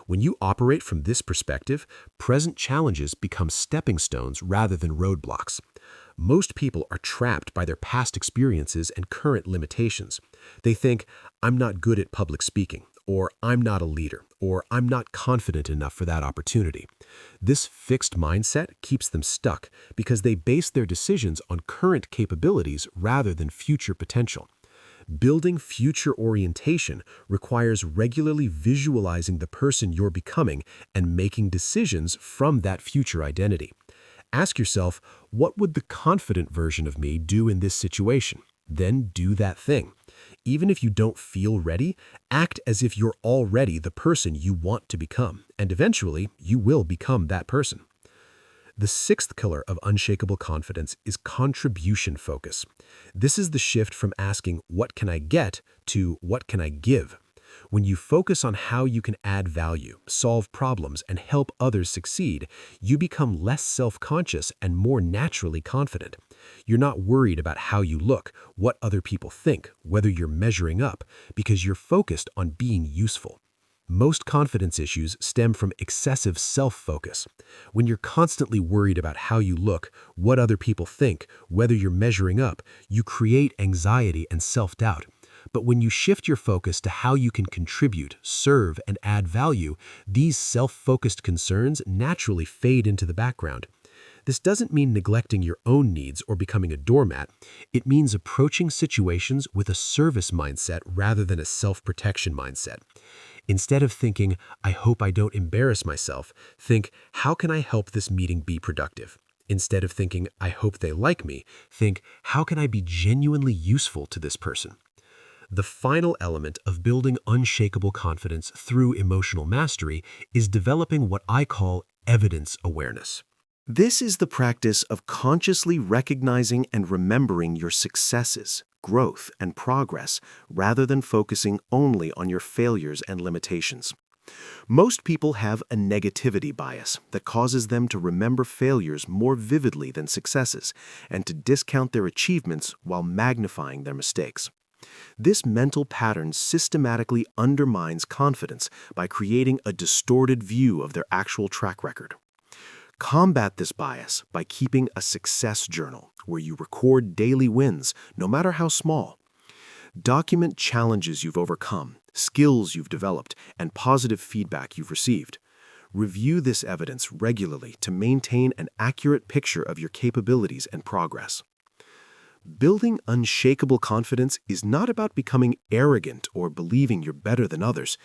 When you operate from this perspective, present challenges become stepping stones rather than roadblocks. Most people are trapped by their past experiences and current limitations. They think, I'm not good at public speaking, or I'm not a leader, or I'm not confident enough for that opportunity. This fixed mindset keeps them stuck because they base their decisions on current capabilities rather than future potential. Building future orientation requires regularly visualizing the person you're becoming and making decisions from that future identity. Ask yourself, what would the confident version of me do in this situation? Then do that thing. Even if you don't feel ready, act as if you're already the person you want to become, and eventually you will become that person. The sixth pillar of unshakable confidence is contribution focus. This is the shift from asking, what can I get, to what can I give? When you focus on how you can add value, solve problems, and help others succeed, you become less self-conscious and more naturally confident. You're not worried about how you look, what other people think, whether you're measuring up, because you're focused on being useful. Most confidence issues stem from excessive self-focus. When you're constantly worried about how you look, what other people think, whether you're measuring up, you create anxiety and self-doubt. But when you shift your focus to how you can contribute, serve, and add value, these self-focused concerns naturally fade into the background. This doesn't mean neglecting your own needs or becoming a doormat. It means approaching situations with a service mindset rather than a self-protection mindset. Instead of thinking, I hope I don't embarrass myself, think, how can I help this meeting be productive? Instead of thinking, I hope they like me, think, how can I be genuinely useful to this person? The final element of building unshakable confidence through emotional mastery is developing what I call evidence awareness. This is the practice of consciously recognizing and remembering your successes, growth, and progress rather than focusing only on your failures and limitations. Most people have a negativity bias that causes them to remember failures more vividly than successes and to discount their achievements while magnifying their mistakes. This mental pattern systematically undermines confidence by creating a distorted view of their actual track record. Combat this bias by keeping a success journal where you record daily wins, no matter how small. Document challenges you've overcome, skills you've developed, and positive feedback you've received. Review this evidence regularly to maintain an accurate picture of your capabilities and progress. Building unshakable confidence is not about becoming arrogant or believing you're better than others.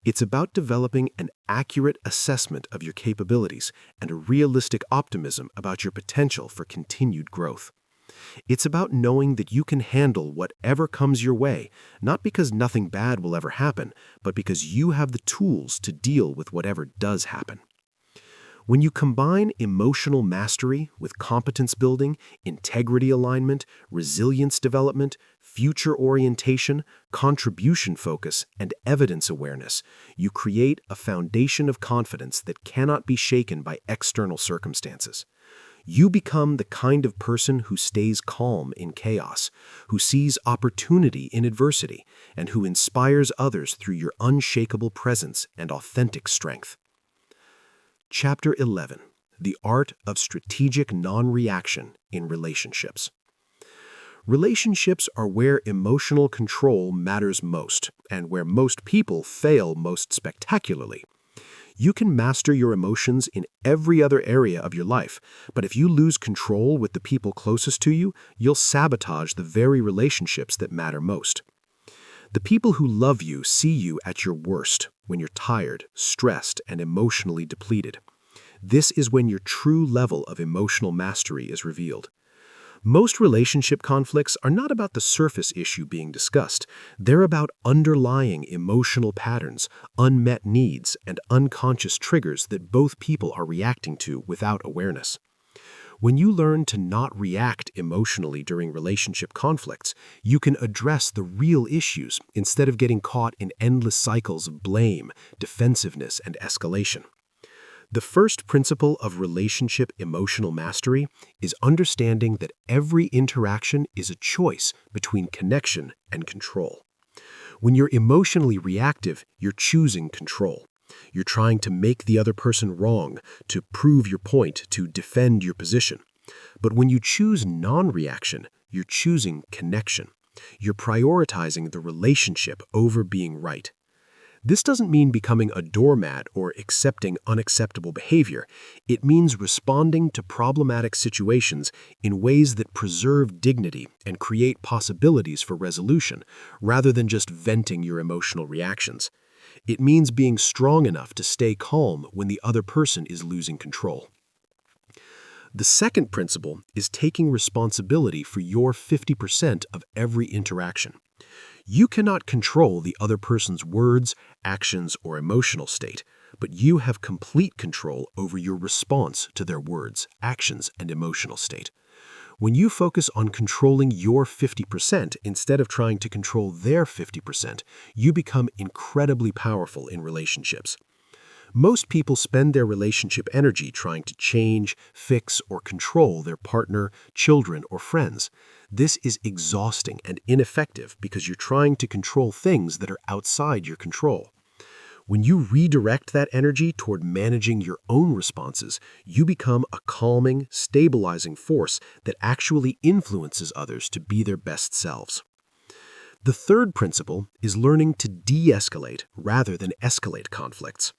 It's about developing an accurate assessment of your capabilities and a realistic optimism about your potential for continued growth. It's about knowing that you can handle whatever comes your way, not because nothing bad will ever happen, but because you have the tools to deal with whatever does happen. When you combine emotional mastery with competence building, integrity alignment, resilience development, future orientation, contribution focus, and evidence awareness, you create a foundation of confidence that cannot be shaken by external circumstances. You become the kind of person who stays calm in chaos, who sees opportunity in adversity, and who inspires others through your unshakable presence and authentic strength. Chapter 11. The Art of Strategic Non-Reaction in Relationships. Relationships are where emotional control matters most, and where most people fail most spectacularly. You can master your emotions in every other area of your life, but if you lose control with the people closest to you, you'll sabotage the very relationships that matter most. The people who love you see you at your worst, when you're tired, stressed, and emotionally depleted. This is when your true level of emotional mastery is revealed. Most relationship conflicts are not about the surface issue being discussed. They're about underlying emotional patterns, unmet needs, and unconscious triggers that both people are reacting to without awareness. When you learn to not react emotionally during relationship conflicts, you can address the real issues instead of getting caught in endless cycles of blame, defensiveness, and escalation. The first principle of relationship emotional mastery is understanding that every interaction is a choice between connection and control. When you're emotionally reactive, you're choosing control. You're trying to make the other person wrong, to prove your point, to defend your position. But when you choose non-reaction, you're choosing connection. You're prioritizing the relationship over being right. This doesn't mean becoming a doormat or accepting unacceptable behavior. It means responding to problematic situations in ways that preserve dignity and create possibilities for resolution, rather than just venting your emotional reactions. It means being strong enough to stay calm when the other person is losing control. The second principle is taking responsibility for your 50% of every interaction. You cannot control the other person's words, actions, or emotional state, but you have complete control over your response to their words, actions, and emotional state. When you focus on controlling your 50% instead of trying to control their 50%, you become incredibly powerful in relationships. Most people spend their relationship energy trying to change, fix, or control their partner, children, or friends. This is exhausting and ineffective because you're trying to control things that are outside your control. When you redirect that energy toward managing your own responses, you become a calming, stabilizing force that actually influences others to be their best selves. The third principle is learning to de-escalate rather than escalate conflicts.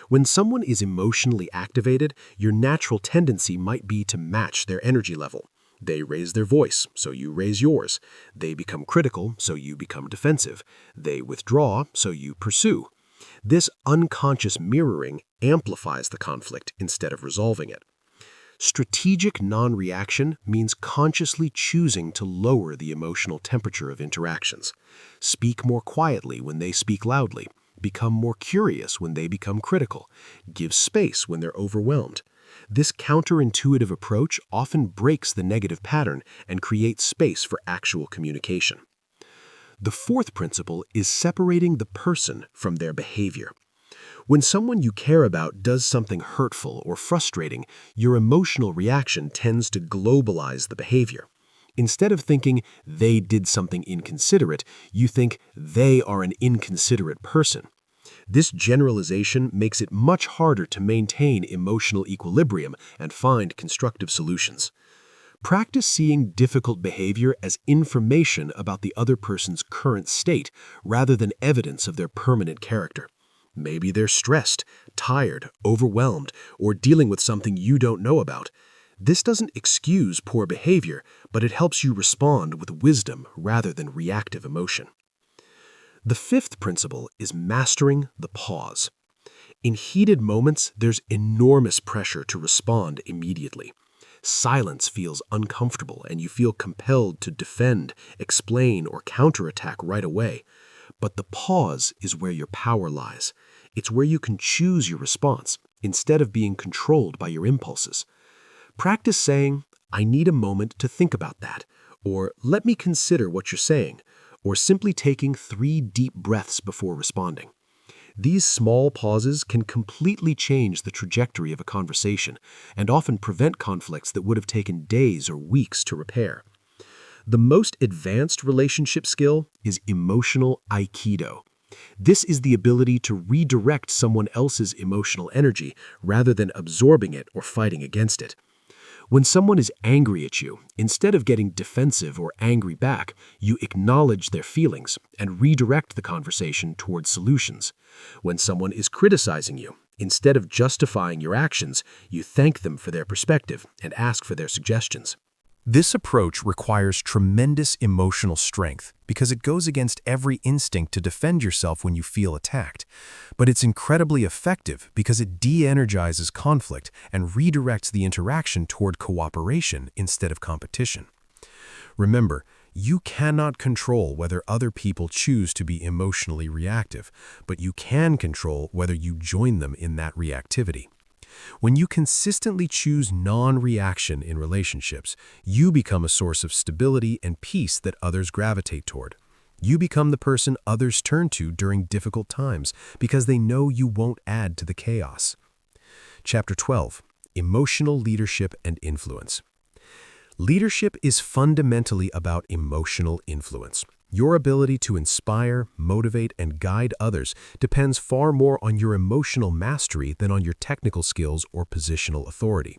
When someone is emotionally activated, your natural tendency might be to match their energy level. They raise their voice, so you raise yours. They become critical, so you become defensive. They withdraw, so you pursue. This unconscious mirroring amplifies the conflict instead of resolving it. Strategic non-reaction means consciously choosing to lower the emotional temperature of interactions. Speak more quietly when they speak loudly. Become more curious when they become critical. Give space when they're overwhelmed. This counterintuitive approach often breaks the negative pattern and creates space for actual communication. The fourth principle is separating the person from their behavior. When someone you care about does something hurtful or frustrating, your emotional reaction tends to globalize the behavior. Instead of thinking they did something inconsiderate, you think they are an inconsiderate person. This generalization makes it much harder to maintain emotional equilibrium and find constructive solutions. Practice seeing difficult behavior as information about the other person's current state rather than evidence of their permanent character. Maybe they're stressed, tired, overwhelmed, or dealing with something you don't know about. This doesn't excuse poor behavior, but it helps you respond with wisdom rather than reactive emotion. The fifth principle is mastering the pause. In heated moments, there's enormous pressure to respond immediately. Silence feels uncomfortable and you feel compelled to defend, explain, or counterattack right away. But the pause is where your power lies. It's where you can choose your response instead of being controlled by your impulses. Practice saying, "I need a moment to think about that," or "let me consider what you're saying," or simply taking 3 deep breaths before responding. These small pauses can completely change the trajectory of a conversation and often prevent conflicts that would have taken days or weeks to repair. The most advanced relationship skill is emotional aikido. This is the ability to redirect someone else's emotional energy rather than absorbing it or fighting against it. When someone is angry at you, instead of getting defensive or angry back, you acknowledge their feelings and redirect the conversation towards solutions. When someone is criticizing you, instead of justifying your actions, you thank them for their perspective and ask for their suggestions. This approach requires tremendous emotional strength because it goes against every instinct to defend yourself when you feel attacked. But it's incredibly effective because it de-energizes conflict and redirects the interaction toward cooperation instead of competition. Remember, you cannot control whether other people choose to be emotionally reactive, but you can control whether you join them in that reactivity. When you consistently choose non-reaction in relationships, you become a source of stability and peace that others gravitate toward. You become the person others turn to during difficult times because they know you won't add to the chaos. Chapter 12. Emotional Leadership and Influence. Leadership is fundamentally about emotional influence. Your ability to inspire, motivate, and guide others depends far more on your emotional mastery than on your technical skills or positional authority.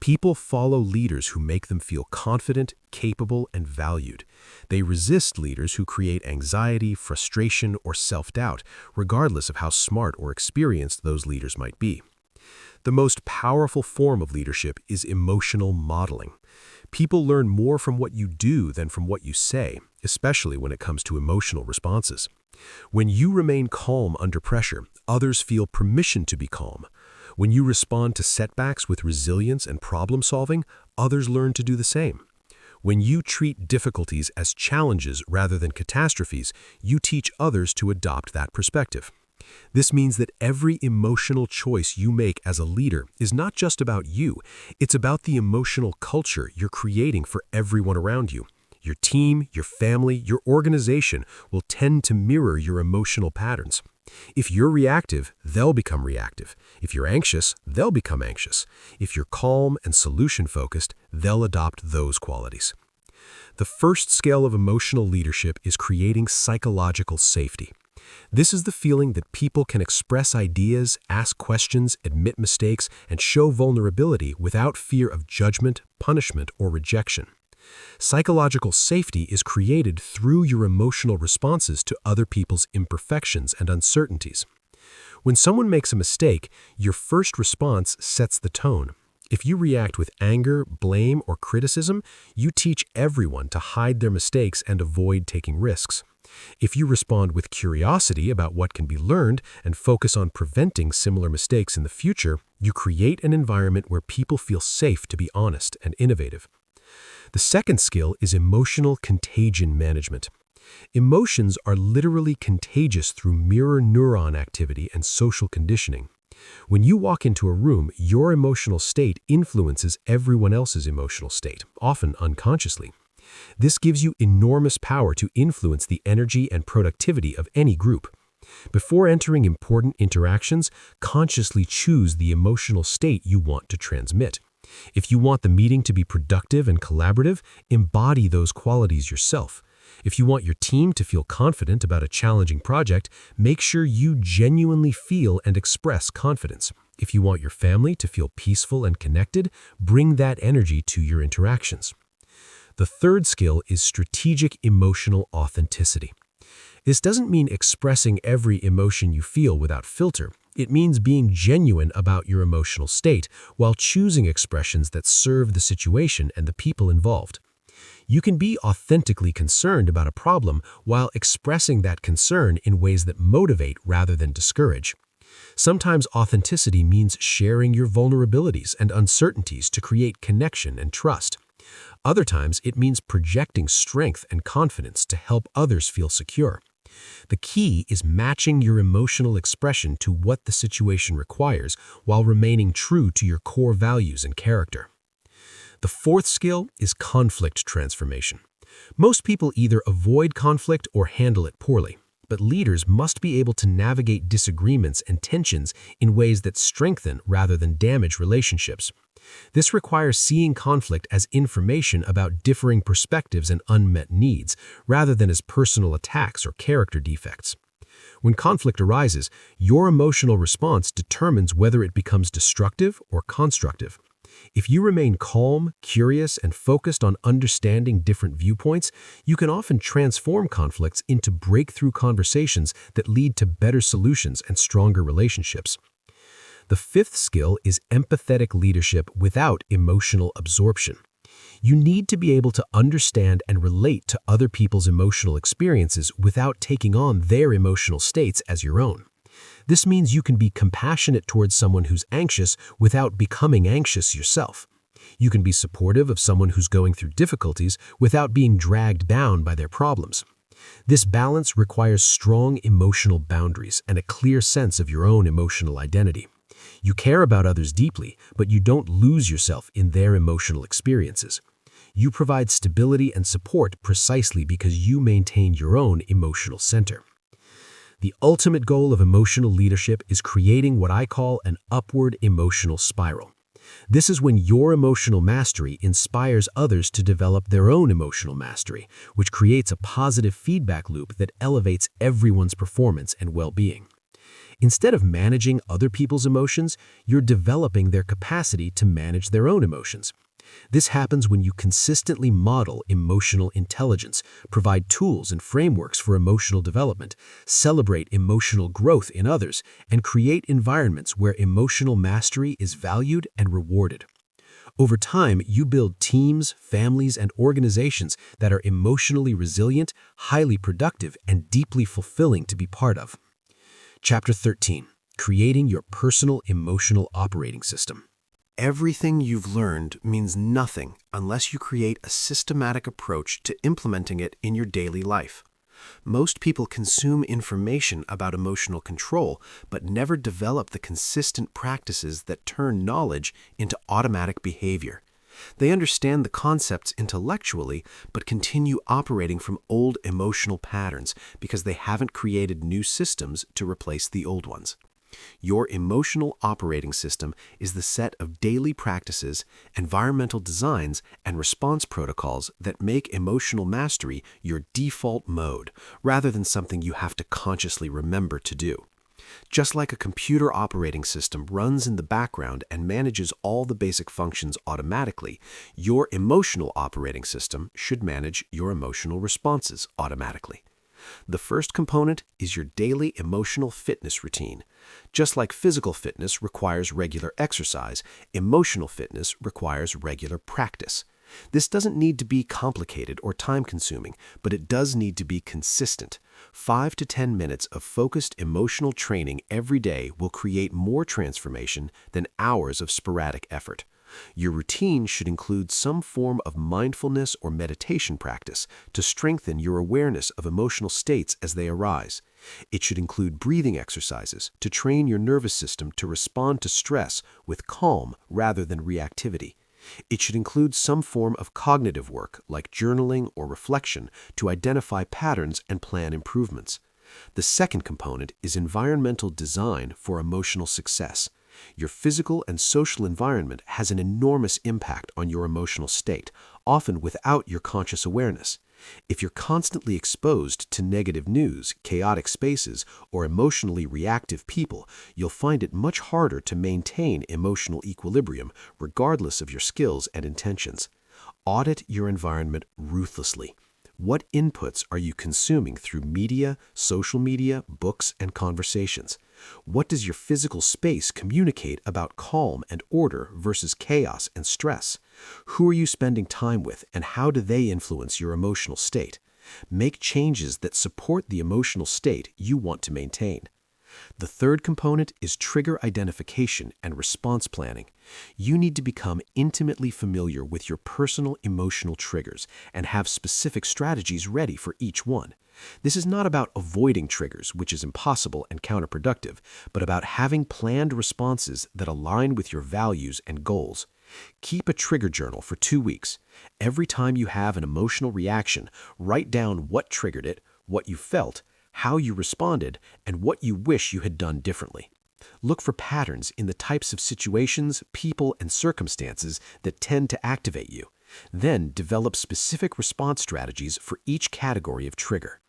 People follow leaders who make them feel confident, capable, and valued. They resist leaders who create anxiety, frustration, or self-doubt, regardless of how smart or experienced those leaders might be. The most powerful form of leadership is emotional modeling. People learn more from what you do than from what you say, especially when it comes to emotional responses. When you remain calm under pressure, others feel permission to be calm. When you respond to setbacks with resilience and problem solving, others learn to do the same. When you treat difficulties as challenges rather than catastrophes, you teach others to adopt that perspective. This means that every emotional choice you make as a leader is not just about you, it's about the emotional culture you're creating for everyone around you. Your team, your family, your organization will tend to mirror your emotional patterns. If you're reactive, they'll become reactive. If you're anxious, they'll become anxious. If you're calm and solution-focused, they'll adopt those qualities. The first scale of emotional leadership is creating psychological safety. This is the feeling that people can express ideas, ask questions, admit mistakes, and show vulnerability without fear of judgment, punishment, or rejection. Psychological safety is created through your emotional responses to other people's imperfections and uncertainties. When someone makes a mistake, your first response sets the tone. If you react with anger, blame, or criticism, you teach everyone to hide their mistakes and avoid taking risks. If you respond with curiosity about what can be learned and focus on preventing similar mistakes in the future, you create an environment where people feel safe to be honest and innovative. The second skill is emotional contagion management. Emotions are literally contagious through mirror neuron activity and social conditioning. When you walk into a room, your emotional state influences everyone else's emotional state, often unconsciously. This gives you enormous power to influence the energy and productivity of any group. Before entering important interactions, consciously choose the emotional state you want to transmit. If you want the meeting to be productive and collaborative, embody those qualities yourself. If you want your team to feel confident about a challenging project, make sure you genuinely feel and express confidence. If you want your family to feel peaceful and connected, bring that energy to your interactions. The third skill is strategic emotional authenticity. This doesn't mean expressing every emotion you feel without filter. It means being genuine about your emotional state while choosing expressions that serve the situation and the people involved. You can be authentically concerned about a problem while expressing that concern in ways that motivate rather than discourage. Sometimes authenticity means sharing your vulnerabilities and uncertainties to create connection and trust. Other times, it means projecting strength and confidence to help others feel secure. The key is matching your emotional expression to what the situation requires while remaining true to your core values and character. The fourth skill is conflict transformation. Most people either avoid conflict or handle it poorly, but leaders must be able to navigate disagreements and tensions in ways that strengthen rather than damage relationships. This requires seeing conflict as information about differing perspectives and unmet needs, rather than as personal attacks or character defects. When conflict arises, your emotional response determines whether it becomes destructive or constructive. If you remain calm, curious, and focused on understanding different viewpoints, you can often transform conflicts into breakthrough conversations that lead to better solutions and stronger relationships. The fifth skill is empathetic leadership without emotional absorption. You need to be able to understand and relate to other people's emotional experiences without taking on their emotional states as your own. This means you can be compassionate towards someone who's anxious without becoming anxious yourself. You can be supportive of someone who's going through difficulties without being dragged down by their problems. This balance requires strong emotional boundaries and a clear sense of your own emotional identity. You care about others deeply, but you don't lose yourself in their emotional experiences. You provide stability and support precisely because you maintain your own emotional center. The ultimate goal of emotional leadership is creating what I call an upward emotional spiral. This is when your emotional mastery inspires others to develop their own emotional mastery, which creates a positive feedback loop that elevates everyone's performance and well-being. Instead of managing other people's emotions, you're developing their capacity to manage their own emotions. This happens when you consistently model emotional intelligence, provide tools and frameworks for emotional development, celebrate emotional growth in others, and create environments where emotional mastery is valued and rewarded. Over time, you build teams, families, and organizations that are emotionally resilient, highly productive, and deeply fulfilling to be part of. Chapter 13. Creating your personal emotional operating system. Everything you've learned means nothing unless you create a systematic approach to implementing it in your daily life. Most people consume information about emotional control, but never develop the consistent practices that turn knowledge into automatic behavior. They understand the concepts intellectually, but continue operating from old emotional patterns because they haven't created new systems to replace the old ones. Your emotional operating system is the set of daily practices, environmental designs, and response protocols that make emotional mastery your default mode, rather than something you have to consciously remember to do. Just like a computer operating system runs in the background and manages all the basic functions automatically, your emotional operating system should manage your emotional responses automatically. The first component is your daily emotional fitness routine. Just like physical fitness requires regular exercise, emotional fitness requires regular practice. This doesn't need to be complicated or time-consuming, but it does need to be consistent. 5 to 10 minutes of focused emotional training every day will create more transformation than hours of sporadic effort. Your routine should include some form of mindfulness or meditation practice to strengthen your awareness of emotional states as they arise. It should include breathing exercises to train your nervous system to respond to stress with calm rather than reactivity. It should include some form of cognitive work like journaling or reflection to identify patterns and plan improvements. The second component is environmental design for emotional success. Your physical and social environment has an enormous impact on your emotional state, often without your conscious awareness. If you're constantly exposed to negative news, chaotic spaces, or emotionally reactive people, you'll find it much harder to maintain emotional equilibrium, regardless of your skills and intentions. Audit your environment ruthlessly. What inputs are you consuming through media, social media, books, and conversations? What does your physical space communicate about calm and order versus chaos and stress? Who are you spending time with, and how do they influence your emotional state? Make changes that support the emotional state you want to maintain. The third component is trigger identification and response planning. You need to become intimately familiar with your personal emotional triggers and have specific strategies ready for each one. This is not about avoiding triggers, which is impossible and counterproductive, but about having planned responses that align with your values and goals. Keep a trigger journal for 2 weeks. Every time you have an emotional reaction, write down what triggered it, what you felt, how you responded, and what you wish you had done differently. Look for patterns in the types of situations, people, and circumstances that tend to activate you. Then develop specific response strategies for each category of trigger.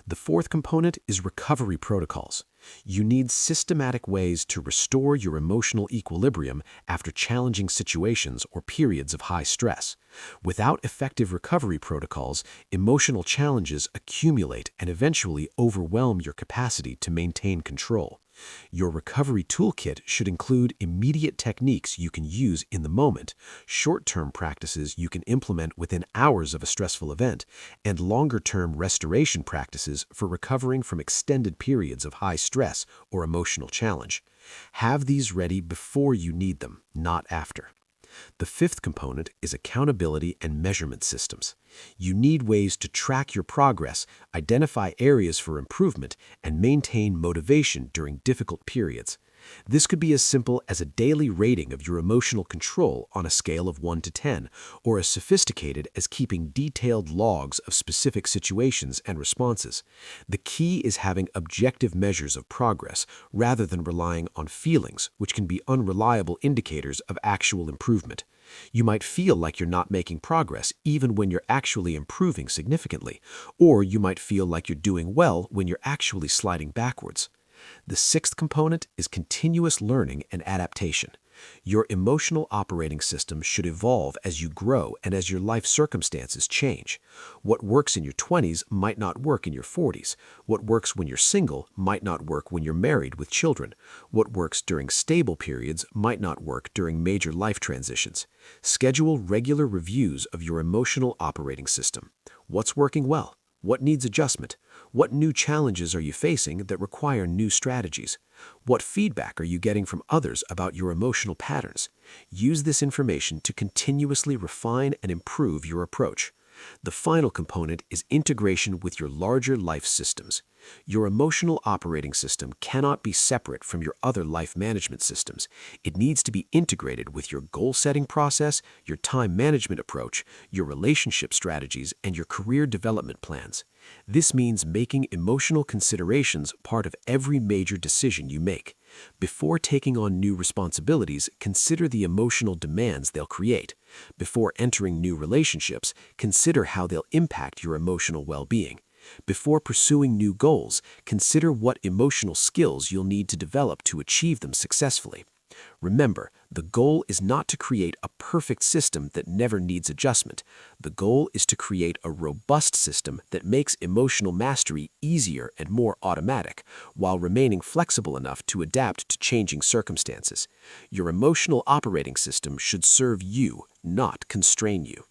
The fourth component is recovery protocols. You need systematic ways to restore your emotional equilibrium after challenging situations or periods of high stress. Without effective recovery protocols, emotional challenges accumulate and eventually overwhelm your capacity to maintain control. Your recovery toolkit should include immediate techniques you can use in the moment, short-term practices you can implement within hours of a stressful event, and longer-term restoration practices for recovering from extended periods of high stress or emotional challenge. Have these ready before you need them, not after. The fifth component is accountability and measurement systems. You need ways to track your progress, identify areas for improvement, and maintain motivation during difficult periods. This could be as simple as a daily rating of your emotional control on a scale of 1 to 10, or as sophisticated as keeping detailed logs of specific situations and responses. The key is having objective measures of progress rather than relying on feelings, which can be unreliable indicators of actual improvement. You might feel like you're not making progress even when you're actually improving significantly, or you might feel like you're doing well when you're actually sliding backwards. The sixth component is continuous learning and adaptation. Your emotional operating system should evolve as you grow and as your life circumstances change. What works in your 20s might not work in your 40s. What works when you're single might not work when you're married with children. What works during stable periods might not work during major life transitions. Schedule regular reviews of your emotional operating system. What's working well? What needs adjustment? What new challenges are you facing that require new strategies? What feedback are you getting from others about your emotional patterns? Use this information to continuously refine and improve your approach. The final component is integration with your larger life systems. Your emotional operating system cannot be separate from your other life management systems. It needs to be integrated with your goal-setting process, your time management approach, your relationship strategies, and your career development plans. This means making emotional considerations part of every major decision you make. Before taking on new responsibilities, consider the emotional demands they'll create. Before entering new relationships, consider how they'll impact your emotional well-being. Before pursuing new goals, consider what emotional skills you'll need to develop to achieve them successfully. Remember, the goal is not to create a perfect system that never needs adjustment. The goal is to create a robust system that makes emotional mastery easier and more automatic, while remaining flexible enough to adapt to changing circumstances. Your emotional operating system should serve you, not constrain you.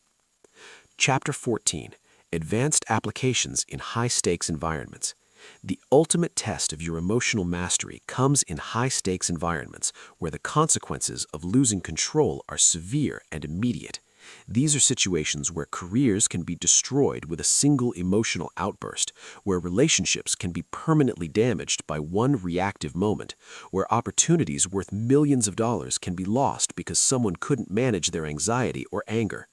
Chapter 14. Advanced Applications in High-Stakes Environments. The ultimate test of your emotional mastery comes in high-stakes environments where the consequences of losing control are severe and immediate. These are situations where careers can be destroyed with a single emotional outburst, where relationships can be permanently damaged by one reactive moment, where opportunities worth millions of dollars can be lost because someone couldn't manage their anxiety or anger.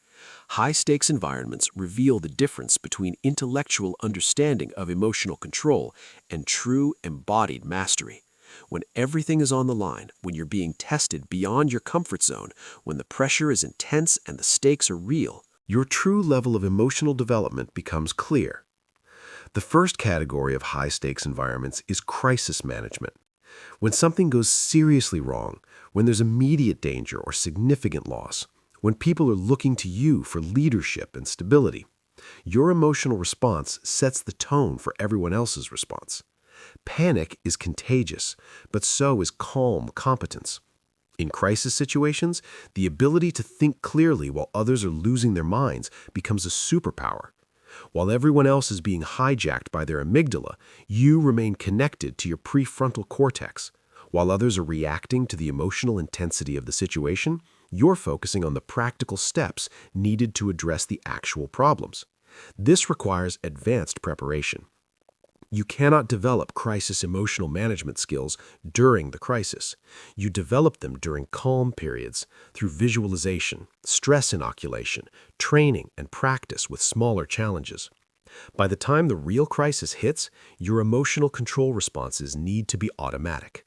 High-stakes environments reveal the difference between intellectual understanding of emotional control and true embodied mastery. When everything is on the line, when you're being tested beyond your comfort zone, when the pressure is intense and the stakes are real, your true level of emotional development becomes clear. The first category of high-stakes environments is crisis management. When something goes seriously wrong, when there's immediate danger or significant loss, when people are looking to you for leadership and stability, your emotional response sets the tone for everyone else's response. Panic is contagious, but so is calm competence. In crisis situations, the ability to think clearly while others are losing their minds becomes a superpower. While everyone else is being hijacked by their amygdala, you remain connected to your prefrontal cortex. While others are reacting to the emotional intensity of the situation, you're focusing on the practical steps needed to address the actual problems. This requires advanced preparation. You cannot develop crisis emotional management skills during the crisis. You develop them during calm periods through visualization, stress inoculation, training, and practice with smaller challenges. By the time the real crisis hits, your emotional control responses need to be automatic.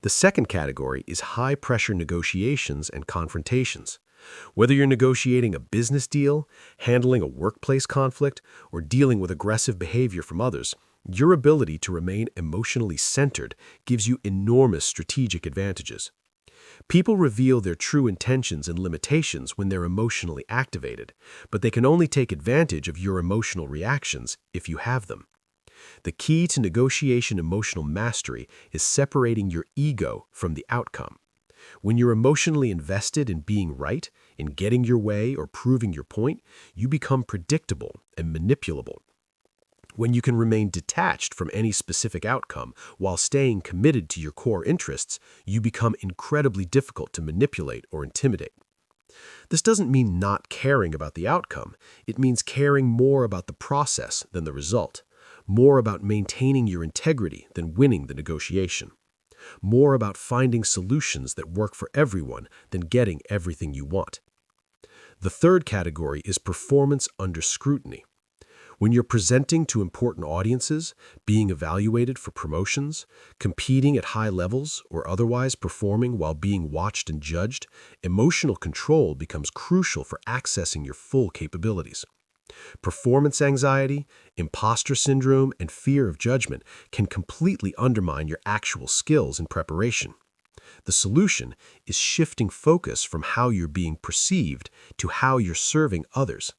The second category is high-pressure negotiations and confrontations. Whether you're negotiating a business deal, handling a workplace conflict, or dealing with aggressive behavior from others, your ability to remain emotionally centered gives you enormous strategic advantages. People reveal their true intentions and limitations when they're emotionally activated, but they can only take advantage of your emotional reactions if you have them. The key to negotiation emotional mastery is separating your ego from the outcome. When you're emotionally invested in being right, in getting your way or proving your point, you become predictable and manipulable. When you can remain detached from any specific outcome while staying committed to your core interests, you become incredibly difficult to manipulate or intimidate. This doesn't mean not caring about the outcome. It means caring more about the process than the result, more about maintaining your integrity than winning the negotiation, more about finding solutions that work for everyone than getting everything you want. The third category is performance under scrutiny. When you're presenting to important audiences, being evaluated for promotions, competing at high levels, or otherwise performing while being watched and judged, emotional control becomes crucial for accessing your full capabilities. Performance anxiety, imposter syndrome, and fear of judgment can completely undermine your actual skills and preparation. The solution is shifting focus from how you're being perceived to how you're serving others.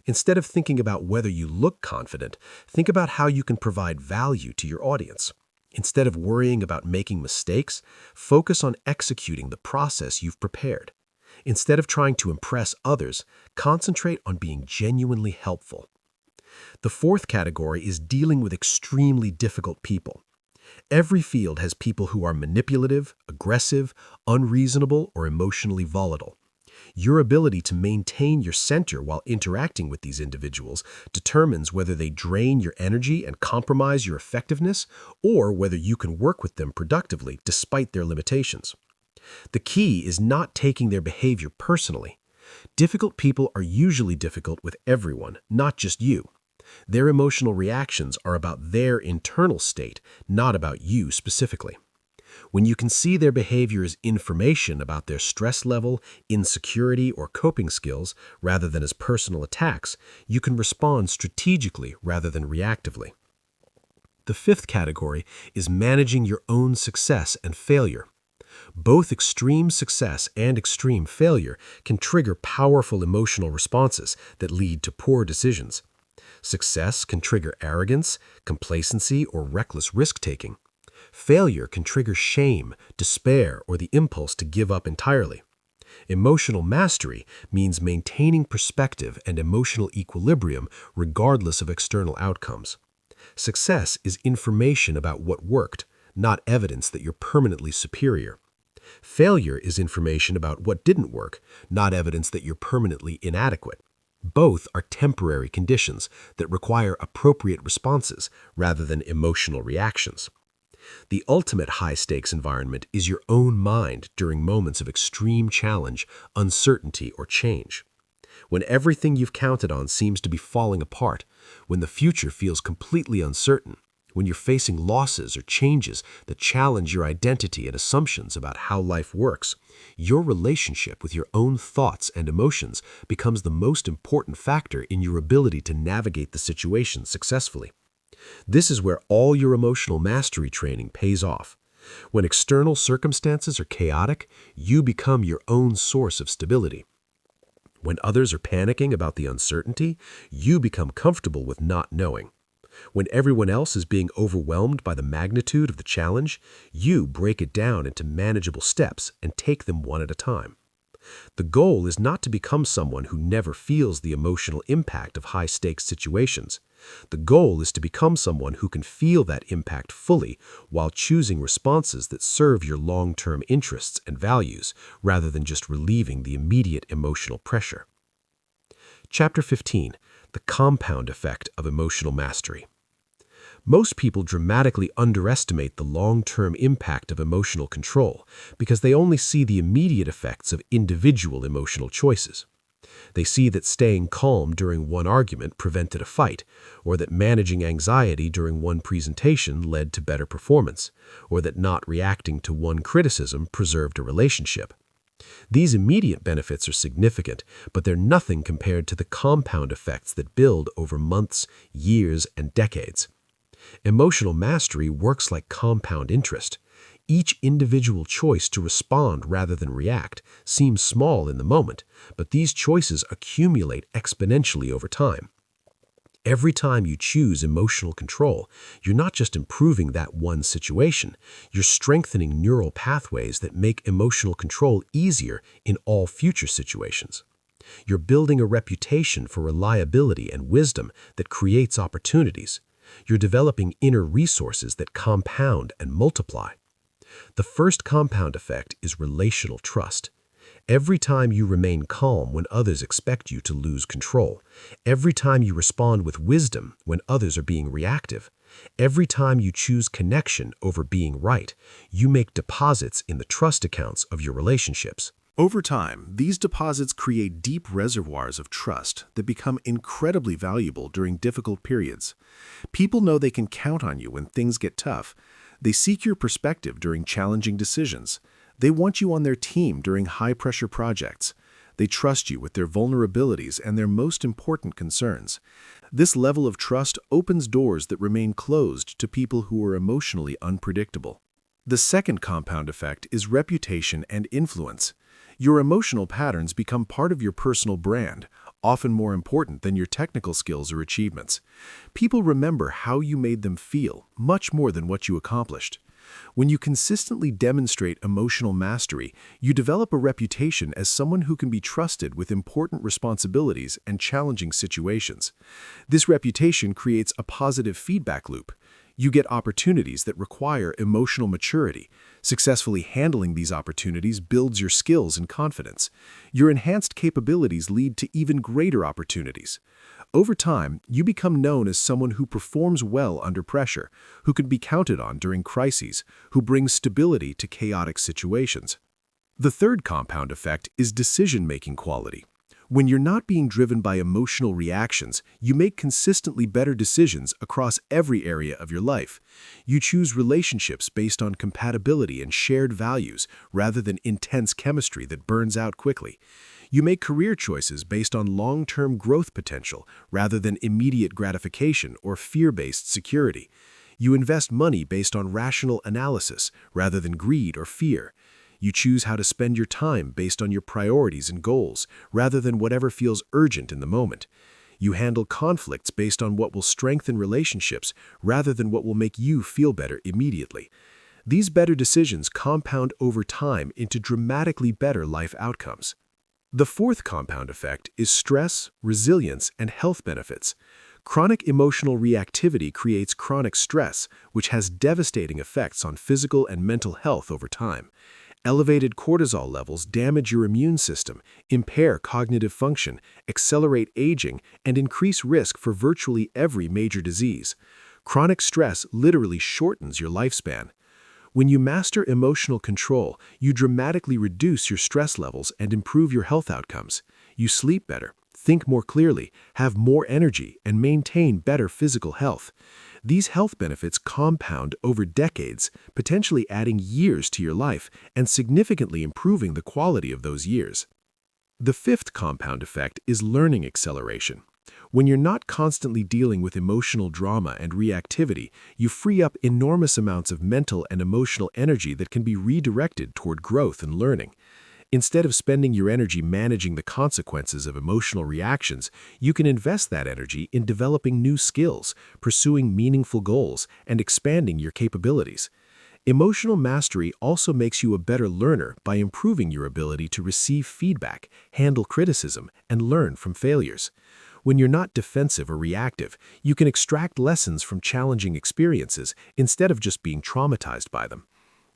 Instead of thinking about whether you look confident, think about how you can provide value to your audience. Instead of worrying about making mistakes, focus on executing the process you've prepared. Instead of trying to impress others, concentrate on being genuinely helpful. The fourth category is dealing with extremely difficult people. Every field has people who are manipulative, aggressive, unreasonable, or emotionally volatile. Your ability to maintain your center while interacting with these individuals determines whether they drain your energy and compromise your effectiveness, or whether you can work with them productively despite their limitations. The key is not taking their behavior personally. Difficult people are usually difficult with everyone, not just you. Their emotional reactions are about their internal state, not about you specifically. When you can see their behavior as information about their stress level, insecurity, or coping skills, rather than as personal attacks, you can respond strategically rather than reactively. The fifth category is managing your own success and failure. Both extreme success and extreme failure can trigger powerful emotional responses that lead to poor decisions. Success can trigger arrogance, complacency, or reckless risk-taking. Failure can trigger shame, despair, or the impulse to give up entirely. Emotional mastery means maintaining perspective and emotional equilibrium regardless of external outcomes. Success is information about what worked, not evidence that you're permanently superior. Failure is information about what didn't work, not evidence that you're permanently inadequate. Both are temporary conditions that require appropriate responses rather than emotional reactions. The ultimate high-stakes environment is your own mind during moments of extreme challenge, uncertainty, or change. When everything you've counted on seems to be falling apart, when the future feels completely uncertain, when you're facing losses or changes that challenge your identity and assumptions about how life works, your relationship with your own thoughts and emotions becomes the most important factor in your ability to navigate the situation successfully. This is where all your emotional mastery training pays off. When external circumstances are chaotic, you become your own source of stability. When others are panicking about the uncertainty, you become comfortable with not knowing. When everyone else is being overwhelmed by the magnitude of the challenge, you break it down into manageable steps and take them one at a time. The goal is not to become someone who never feels the emotional impact of high-stakes situations. The goal is to become someone who can feel that impact fully while choosing responses that serve your long-term interests and values, rather than just relieving the immediate emotional pressure. Chapter 15. The compound effect of emotional mastery. Most people dramatically underestimate the long-term impact of emotional control because they only see the immediate effects of individual emotional choices. They see that staying calm during one argument prevented a fight, or that managing anxiety during one presentation led to better performance, or that not reacting to one criticism preserved a relationship. These immediate benefits are significant, but they're nothing compared to the compound effects that build over months, years, and decades. Emotional mastery works like compound interest. Each individual choice to respond rather than react seems small in the moment, but these choices accumulate exponentially over time. Every time you choose emotional control, you're not just improving that one situation, you're strengthening neural pathways that make emotional control easier in all future situations. You're building a reputation for reliability and wisdom that creates opportunities. You're developing inner resources that compound and multiply. The first compound effect is relational trust. Every time you remain calm when others expect you to lose control, every time you respond with wisdom when others are being reactive, every time you choose connection over being right, you make deposits in the trust accounts of your relationships. Over time, these deposits create deep reservoirs of trust that become incredibly valuable during difficult periods. People know they can count on you when things get tough. They seek your perspective during challenging decisions. They want you on their team during high-pressure projects. They trust you with their vulnerabilities and their most important concerns. This level of trust opens doors that remain closed to people who are emotionally unpredictable. The second compound effect is reputation and influence. Your emotional patterns become part of your personal brand, often more important than your technical skills or achievements. People remember how you made them feel, much more than what you accomplished. When you consistently demonstrate emotional mastery, you develop a reputation as someone who can be trusted with important responsibilities and challenging situations. This reputation creates a positive feedback loop. You get opportunities that require emotional maturity. Successfully handling these opportunities builds your skills and confidence. Your enhanced capabilities lead to even greater opportunities. Over time, you become known as someone who performs well under pressure, who can be counted on during crises, who brings stability to chaotic situations. The third compound effect is decision-making quality. When you're not being driven by emotional reactions, you make consistently better decisions across every area of your life. You choose relationships based on compatibility and shared values rather than intense chemistry that burns out quickly. You make career choices based on long-term growth potential rather than immediate gratification or fear-based security. You invest money based on rational analysis rather than greed or fear. You choose how to spend your time based on your priorities and goals, rather than whatever feels urgent in the moment. You handle conflicts based on what will strengthen relationships, rather than what will make you feel better immediately. These better decisions compound over time into dramatically better life outcomes. The fourth compound effect is stress, resilience, and health benefits. Chronic emotional reactivity creates chronic stress, which has devastating effects on physical and mental health over time. Elevated cortisol levels damage your immune system, impair cognitive function, accelerate aging, and increase risk for virtually every major disease. Chronic stress literally shortens your lifespan. When you master emotional control, you dramatically reduce your stress levels and improve your health outcomes. You sleep better, think more clearly, have more energy, and maintain better physical health. These health benefits compound over decades, potentially adding years to your life and significantly improving the quality of those years. The fifth compound effect is learning acceleration. When you're not constantly dealing with emotional drama and reactivity, you free up enormous amounts of mental and emotional energy that can be redirected toward growth and learning. Instead of spending your energy managing the consequences of emotional reactions, you can invest that energy in developing new skills, pursuing meaningful goals, and expanding your capabilities. Emotional mastery also makes you a better learner by improving your ability to receive feedback, handle criticism, and learn from failures. When you're not defensive or reactive, you can extract lessons from challenging experiences instead of just being traumatized by them.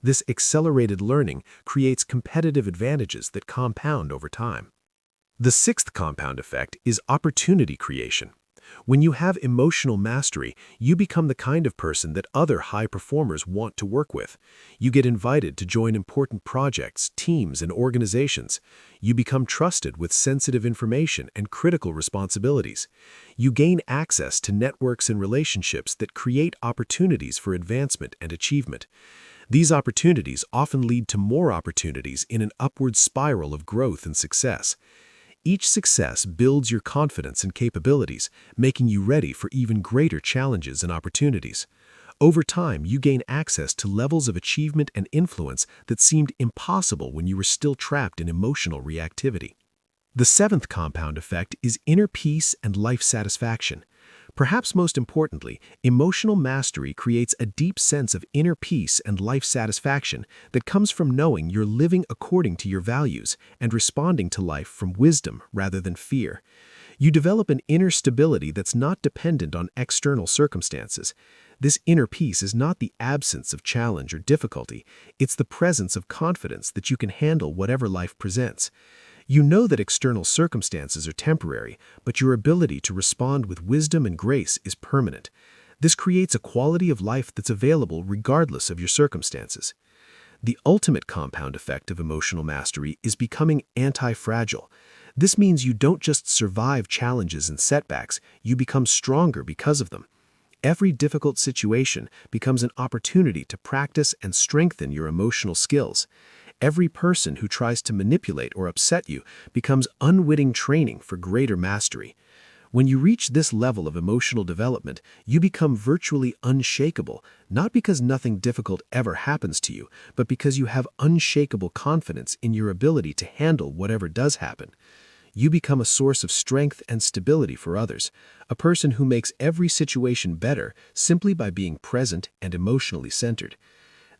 This accelerated learning creates competitive advantages that compound over time. The sixth compound effect is opportunity creation. When you have emotional mastery, you become the kind of person that other high performers want to work with. You get invited to join important projects, teams, and organizations. You become trusted with sensitive information and critical responsibilities. You gain access to networks and relationships that create opportunities for advancement and achievement. These opportunities often lead to more opportunities in an upward spiral of growth and success. Each success builds your confidence and capabilities, making you ready for even greater challenges and opportunities. Over time, you gain access to levels of achievement and influence that seemed impossible when you were still trapped in emotional reactivity. The seventh compound effect is inner peace and life satisfaction. Perhaps most importantly, emotional mastery creates a deep sense of inner peace and life satisfaction that comes from knowing you're living according to your values and responding to life from wisdom rather than fear. You develop an inner stability that's not dependent on external circumstances. This inner peace is not the absence of challenge or difficulty, it's the presence of confidence that you can handle whatever life presents. You know that external circumstances are temporary, but your ability to respond with wisdom and grace is permanent. This creates a quality of life that's available regardless of your circumstances. The ultimate compound effect of emotional mastery is becoming anti-fragile. This means you don't just survive challenges and setbacks, you become stronger because of them. Every difficult situation becomes an opportunity to practice and strengthen your emotional skills. Every person who tries to manipulate or upset you becomes unwitting training for greater mastery. When you reach this level of emotional development, you become virtually unshakable, not because nothing difficult ever happens to you, but because you have unshakable confidence in your ability to handle whatever does happen. You become a source of strength and stability for others, a person who makes every situation better simply by being present and emotionally centered.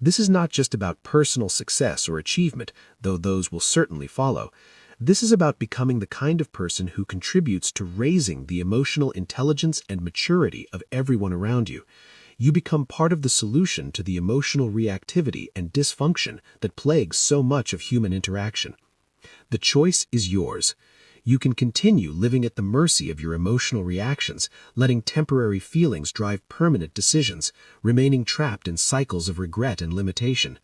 This is not just about personal success or achievement, though those will certainly follow. This is about becoming the kind of person who contributes to raising the emotional intelligence and maturity of everyone around you. You become part of the solution to the emotional reactivity and dysfunction that plagues so much of human interaction. The choice is yours. You can continue living at the mercy of your emotional reactions, letting temporary feelings drive permanent decisions, remaining trapped in cycles of regret and limitation.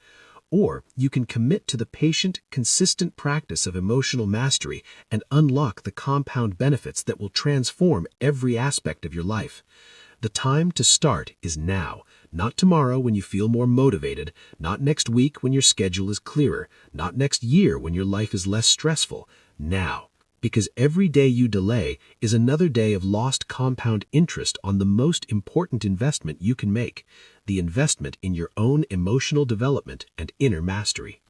Or you can commit to the patient, consistent practice of emotional mastery and unlock the compound benefits that will transform every aspect of your life. The time to start is now, not tomorrow when you feel more motivated, not next week when your schedule is clearer, not next year when your life is less stressful. Now. Because every day you delay is another day of lost compound interest on the most important investment you can make, the investment in your own emotional development and inner mastery.